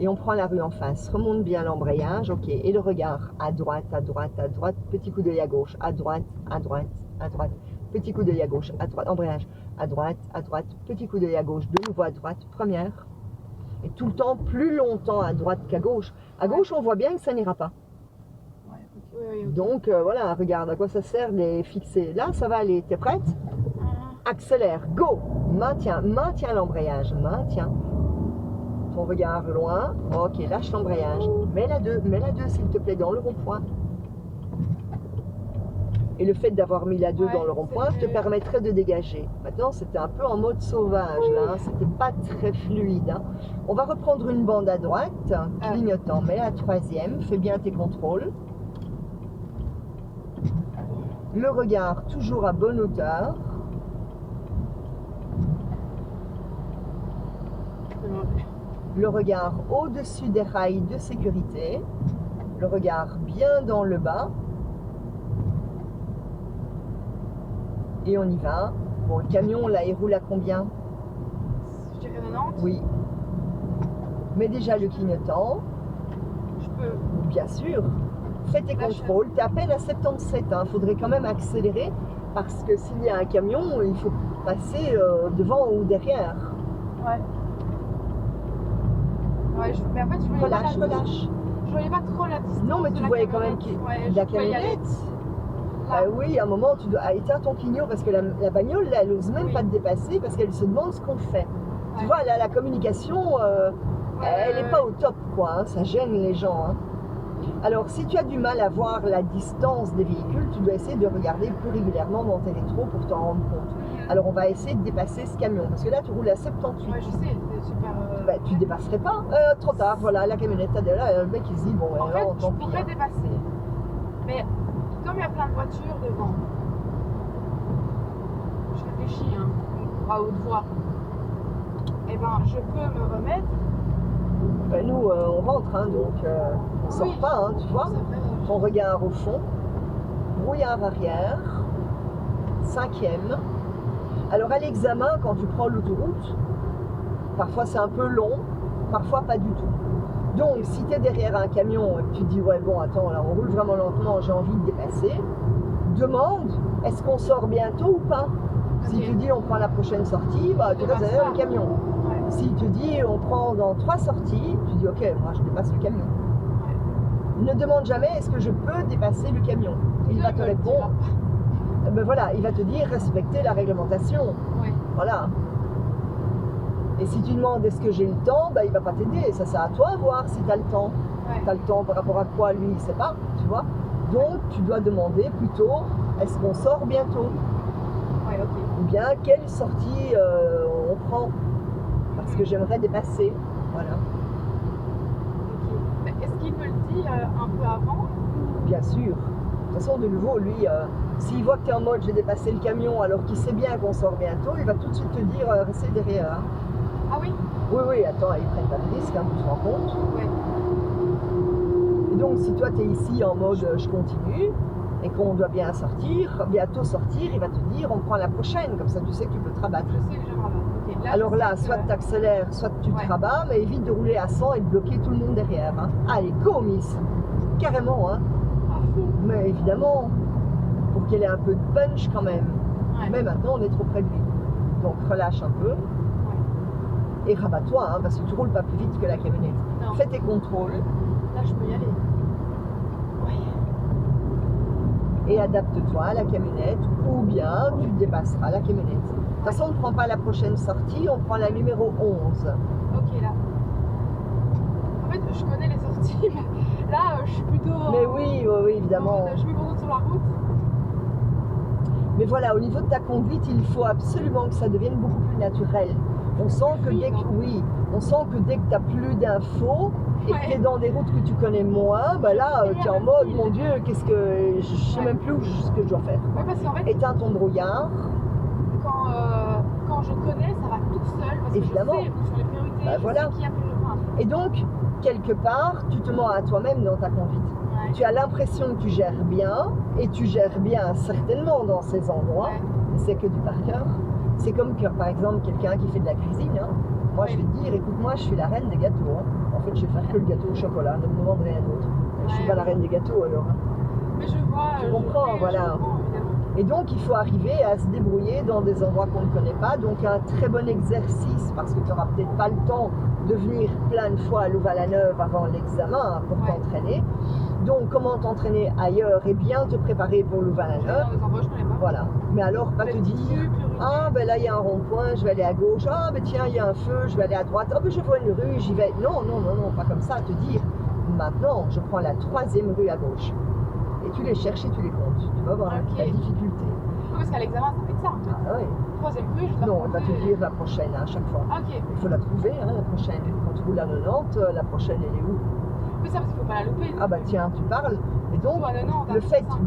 Et on prend la rue en face. Remonte bien l'embrayage, ok. Et le regard, à droite, à droite, à droite. Petit coup d'œil à gauche, à droite, à droite, à droite. Petit coup d'œil à gauche, à droite, embrayage, à droite, petit coup d'œil à gauche, de nouveau à droite, première. Et tout le temps, plus longtemps à droite qu'à gauche. À gauche, on voit bien que ça n'ira pas. Ouais, ok. Oui, ok. Donc voilà, regarde à quoi ça sert de les fixer. Là, ça va aller. T'es prête? Accélère, go! Maintiens l'embrayage, maintiens. Ton regard loin. Ok, lâche l'embrayage. Mets la 2 s'il te plaît dans le rond-point. Et le fait d'avoir mis la 2 Ouais, dans le rond-point c'est te mieux. permettrait de dégager. Maintenant, c'était un peu en mode sauvage, là. Hein. C'était pas très fluide. Hein. On va reprendre une bande à droite, clignotant. Mets la troisième, fais bien tes contrôles. Le regard toujours à bonne hauteur. Le regard au-dessus des rails de sécurité. Le regard bien dans le bas. Et on y va. Bon, le camion, là, il roule à combien? Je dirais 90. Oui. Mets déjà le clignotant. Je peux. Bien sûr. Fais tes Là, contrôles. Tu es à peine à 77. Il faudrait quand même accélérer. Parce que s'il y a un camion, il faut passer devant ou derrière. Ouais. Ouais, mais en fait, je voyais Relâche, pas la relâche. Je voyais pas trop la distance. Non, mais de tu la voyais quand même camionnette. Ouais, la je pouvais y aller. camionnette. Là. Oui, à un moment, tu dois éteindre ton clignot parce que la bagnole, là, elle n'ose même Oui. pas te dépasser parce qu'elle se demande ce qu'on fait. Tu Ouais. vois, là, la communication, elle n'est pas au top, quoi. Hein, ça gêne les gens. Hein. Alors, si tu as du mal à voir la distance des véhicules, tu dois essayer de regarder plus régulièrement dans tes rétros pour t'en rendre compte. Alors, on va essayer de dépasser ce camion parce que là, tu roules à 78. Ouais, je sais, c'est super. Bah, tu dépasserais pas. Trop tard, voilà, la camionnette, là, le mec, il se dit, bon, En fait, alors, je tant pis. pourrais Hein. dépasser. Mais comme il y a plein de voitures devant, je réfléchis hein, à haute voix. Et ben, je peux me remettre. Ben, nous, on rentre, hein, donc on sort Oui. pas, hein, tu vois. C'est vrai. On regarde au fond. Brouillard arrière. 5e. Alors, à l'examen, quand tu prends l'autoroute, parfois c'est un peu long, parfois pas du tout. Donc, si tu es derrière un camion et que tu te dis, ouais, bon, attends, là, on roule vraiment lentement, j'ai envie de dépasser, demande, est-ce qu'on sort bientôt ou pas? S'il te dit, on prend la prochaine sortie, bah, tu restes derrière le camion. Ouais. S'il te dit, on prend dans 3 sorties, tu dis, ok, moi, je dépasse le camion. Ne demande jamais, est-ce que je peux dépasser le camion? Il va te répondre, ben voilà, il va te dire, respecter la réglementation. Ouais. Voilà. Et si tu demandes est-ce que j'ai le temps, ben, il va pas t'aider. Ça, c'est à toi de voir si tu as le temps. Ouais. Tu as le temps par rapport à quoi, lui, il sait pas, tu vois. Donc, tu dois demander plutôt, est-ce qu'on sort bientôt? Ouais, ok. Ou bien, quelle sortie on prend? Parce que j'aimerais dépasser. Voilà. Ok. Mais est-ce qu'il me le dit un peu avant? Bien sûr. De toute façon, de nouveau, lui, s'il voit que tu es en mode j'ai dépassé le camion alors qu'il sait bien qu'on sort bientôt, il va tout de suite te dire restez derrière. Hein. Ah oui? Oui, oui, attends, ils prennent pas de risque, hein, tu te rends compte. Ouais. Et donc, si toi tu es ici en mode je continue et qu'on doit bien sortir, bientôt sortir, il va te dire on prend la prochaine, comme ça tu sais que tu peux te rabattre. Je sais que je me rabatte. Ok. Là, Alors je là, sais soit que- tu accélères, soit tu Ouais. te rabats, mais évite de rouler à 100 et de bloquer tout le monde derrière. Hein. Allez, go, miss! Carrément, hein. À fond. Mais évidemment, pour qu'elle ait un peu de punch quand même. Ouais. Mais maintenant, on est trop près de lui. Donc relâche un peu Ouais. et rabat-toi, hein, parce que tu roules pas plus vite que la camionnette. Non. Fais tes contrôles Là, je peux y aller. Ouais. et adapte-toi à la camionnette ou bien tu dépasseras la camionnette. De toute façon, on ne prend pas la prochaine sortie, on prend la numéro 11. Ok, là. En fait, je connais les sorties, mais là, je suis plutôt. Mais oui, oui, oui, évidemment. Je suis contente sur la route. Mais voilà, au niveau de ta conduite, il faut absolument que ça devienne beaucoup plus naturel. On sent que dès que, oui, on sent que dès que tu n'as plus d'infos et que tu es dans des routes que tu connais moins, bah là, tu es en mode, mon Dieu, qu'est-ce que je sais même plus ce que je dois faire. Oui, parce qu'en fait, Éteins ton brouillard. quand je connais, ça va tout seul. Parce Évidemment. que je sais où sont les priorités. Bah, je voilà. sais qui a plus le point. Et donc, quelque part, tu te mens à toi-même dans ta conduite. Ouais. Tu as l'impression que tu gères bien, et tu gères bien certainement dans ces endroits, Ouais. mais c'est que du par cœur. C'est comme que, par exemple, quelqu'un qui fait de la cuisine, hein. Moi je vais te dire, écoute, moi je suis la reine des gâteaux. Hein. En fait, je vais faire que le gâteau au chocolat, ne me demande rien d'autre. Je suis Ouais. pas la reine des gâteaux alors. Hein. Mais je vois. Tu comprends, oui, voilà. Je comprends, évidemment. Et donc, il faut arriver à se débrouiller dans des endroits qu'on ne connaît pas. Donc, un très bon exercice, parce que tu n'auras peut-être pas le temps de venir plein de fois à Louvain-la-Neuve avant l'examen pour Ouais. t'entraîner. Donc, comment t'entraîner ailleurs et bien te préparer pour Je vais Louvain-la-Neuve. dans des endroits que je connais pas. Voilà. Mais alors, pas te Peut-être dire, plus ah ben là, il y a un rond-point, je vais aller à gauche. Ah ben tiens, il y a un feu, je vais aller à droite. Ah ben je vois une rue, j'y vais. Non, non, non, non, pas comme ça. Te dire, maintenant, je prends la 3e rue à gauche. Et tu les cherches et tu les comptes. Tu vas voir Ok. la difficulté. Oui, parce qu'à l'examen, ça fait que ça en fait. Ah oui. Troisième rue, je dois Non, elle va te trouver. dire la prochaine à chaque fois. Ah, ok. Il faut la trouver, hein, la prochaine. Quand tu roules à 90, la prochaine, elle est où? Mais ça, parce qu'il faut pas la louper. Ah bah tiens, tu parles. Et donc, Ou à 90, le à fait 50,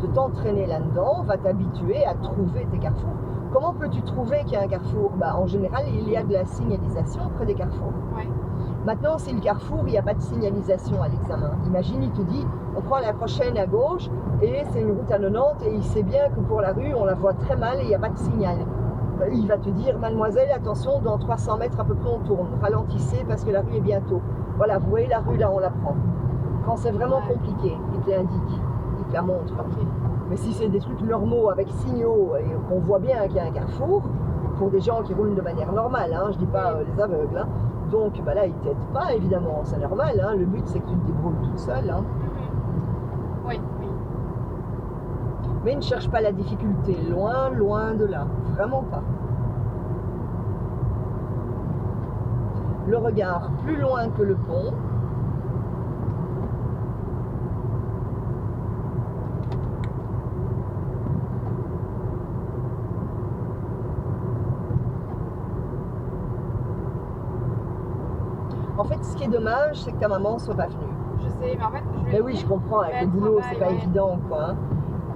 de t'entraîner là-dedans va t'habituer à trouver tes carrefours. Comment peux-tu trouver qu'il y a un carrefour? Bah, en général, il y a de la signalisation près des carrefours. Ouais. Maintenant, si le carrefour, il n'y a pas de signalisation à l'examen. Imagine, il te dit, on prend la prochaine à gauche et c'est une route à 90 et il sait bien que pour la rue, on la voit très mal et il n'y a pas de signal. Il va te dire, mademoiselle, attention, dans 300 mètres à peu près, on tourne. Ralentissez parce que la rue est bientôt. Voilà, vous voyez la rue, là, on la prend. Quand c'est vraiment Ouais. compliqué, il te l'indique, il te la montre. Ok. Mais si c'est des trucs normaux avec signaux et qu'on voit bien qu'il y a un carrefour, pour des gens qui roulent de manière normale, hein, je dis pas les aveugles, hein, donc bah là ils t'aident pas évidemment, c'est normal, hein, le but c'est que tu te débrouilles toute seule. Hein. Oui, oui. Mais ne cherche pas la difficulté, loin, loin de là, vraiment pas. Le regard plus loin que le pont. En fait, ce qui est dommage, c'est que ta maman soit pas venue. Je sais, mais en fait, Mais oui, je comprends, avec le boulot, c'est pas évident, quoi.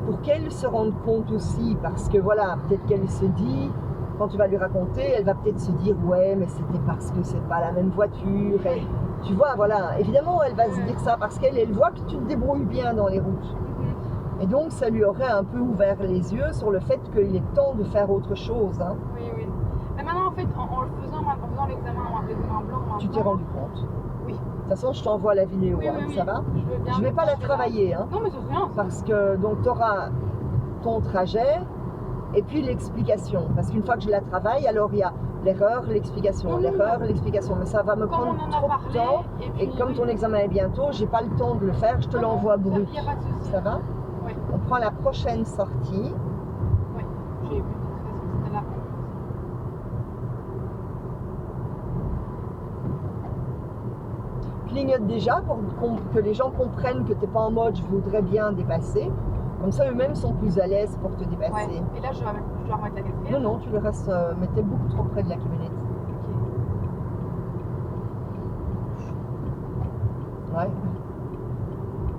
Pour qu'elle se rende compte aussi, parce que voilà, peut-être qu'elle se dit, quand tu vas lui raconter, elle va peut-être se dire, ouais, mais c'était parce que c'est pas la même voiture. Et, tu vois, voilà, évidemment, elle va se dire ça parce qu'elle voit que tu te débrouilles bien dans les routes. Et donc, ça lui aurait un peu ouvert les yeux sur le fait qu'il est temps de faire autre chose. Hein. Oui, oui. Mais maintenant, en fait, en faisant l'examen blanc, tu t'es rendu compte. Oui. De toute façon, je t'envoie la vidéo, oui, hein, oui, ça va? Je veux bien. Je vais pas la travailler. Hein, non, mais c'est rien. parce que donc tu auras ton trajet et puis l'explication. Parce qu'une fois que je la travaille, alors il y a l'erreur, l'explication, l'erreur, l'explication. Mais ça va me prendre trop de temps. Et comme ton examen est bientôt, j'ai pas le temps de le faire, je te l'envoie brut. Il n'y a pas de souci. Ça va? Oui. On prend la prochaine sortie. Oui, j'ai vu. C'était là. Clignote déjà pour que les gens comprennent que tu n'es pas en mode je voudrais bien dépasser. Comme ça, eux-mêmes sont plus à l'aise pour te dépasser. Ouais. Et là, je dois remettre la quatrième. Non, non, tu le restes, mais t'es beaucoup trop près de la camionnette. Ok. Ouais.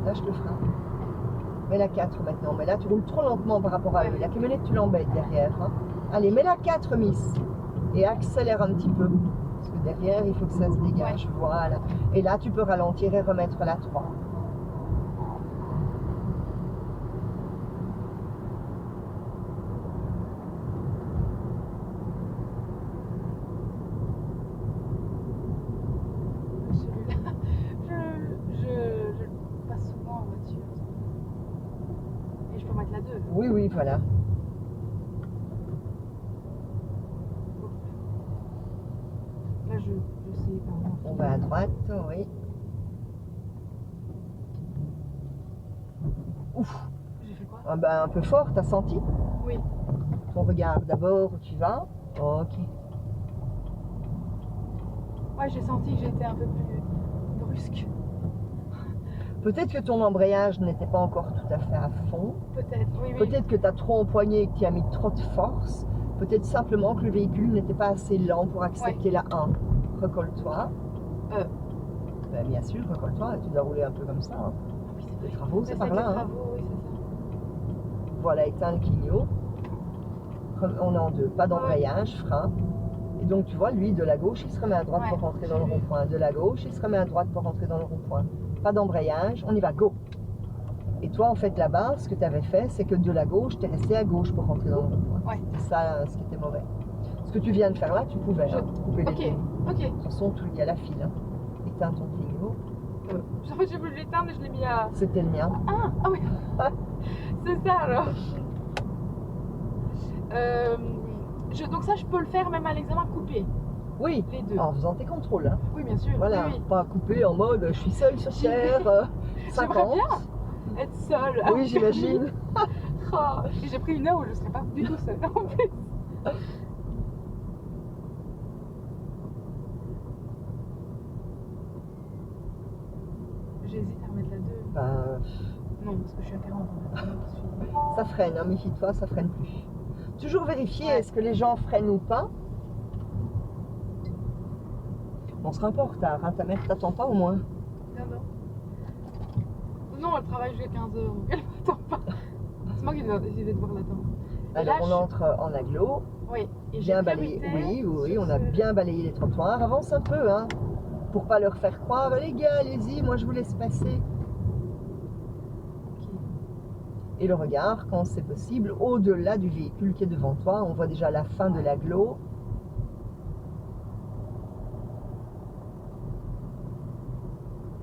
Là, je te ferai. Mets la 4 maintenant. Mais là, tu roules trop lentement par rapport à eux. La camionnette, tu l'embêtes derrière. Hein. Allez, mets la 4, Miss. Et accélère un petit peu. Parce que derrière, il faut que ça se dégage. Ouais. Voilà. Et là, tu peux ralentir et remettre la 3. Oui, oui, voilà. Là, je sais, pardon. On va à droite, oui. Ouf. J'ai fait quoi? Ah ben, un peu fort, t'as senti? Oui. On regarde d'abord où tu vas. Ok. Ouais, j'ai senti que j'étais un peu plus brusque. Peut-être que ton embrayage n'était pas encore tout à fait à fond. Peut-être, oui, oui. Peut-être que tu as trop empoigné et que tu as mis trop de force. Peut-être simplement que le véhicule n'était pas assez lent pour accepter la 1. Recolle-toi. Ben, bien sûr, recolle-toi. Tu dois rouler un peu comme ça. Hein. Oui, les travaux, c'est par là. Les travaux, oui, c'est ça. Voilà, éteins le clignot. On est en 2. Pas d'embrayage, frein. Et donc, tu vois, lui, de la gauche, il se remet à droite pour rentrer dans le rond-point. De la gauche, il se remet à droite pour rentrer dans le rond-point. Pas d'embrayage, on y va, go. Et toi, en fait, là-bas, ce que tu avais fait, c'est que de la gauche, tu es resté à gauche pour rentrer dans le rond-point. C'est ça, ce qui était mauvais. Ce que tu viens de faire là, tu pouvais couper les lignes. Ok. De toute façon, il y a la file. Hein. Éteins ton clignot. En fait, j'ai voulu l'éteindre et je l'ai mis à... C'était le mien. Ah oui. C'est ça, alors. Donc ça, je peux le faire même à l'examen coupé. Oui, les deux. En faisant tes contrôles. Hein. Oui, bien sûr. Voilà, oui. Pas coupé en mode je suis seule sur terre, 50. J'aimerais bien être seule. Oui, j'imagine. Oh, et j'ai pris une heure où je ne serais pas du tout seule en plus. J'hésite à remettre la 2. Non, parce que je suis à 40. Ça freine, hein, méfie-toi, ça freine plus. Toujours vérifier est-ce que les gens freinent ou pas. On sera un peu en retard, hein. Ta mère t'attend pas au moins? Non, elle travaille jusqu'à 15h, donc elle m'attend pas. C'est moi qui vais devoir l'attendre. Alors on entre en agglo. Oui. Et bien balayé. Oui, on a bien balayé les trottoirs. Avance un peu, hein, pour pas leur faire croire, les gars, allez-y, moi je vous laisse passer. Et le regard, quand c'est possible, au-delà du véhicule qui est devant toi, on voit déjà la fin de l'agglo.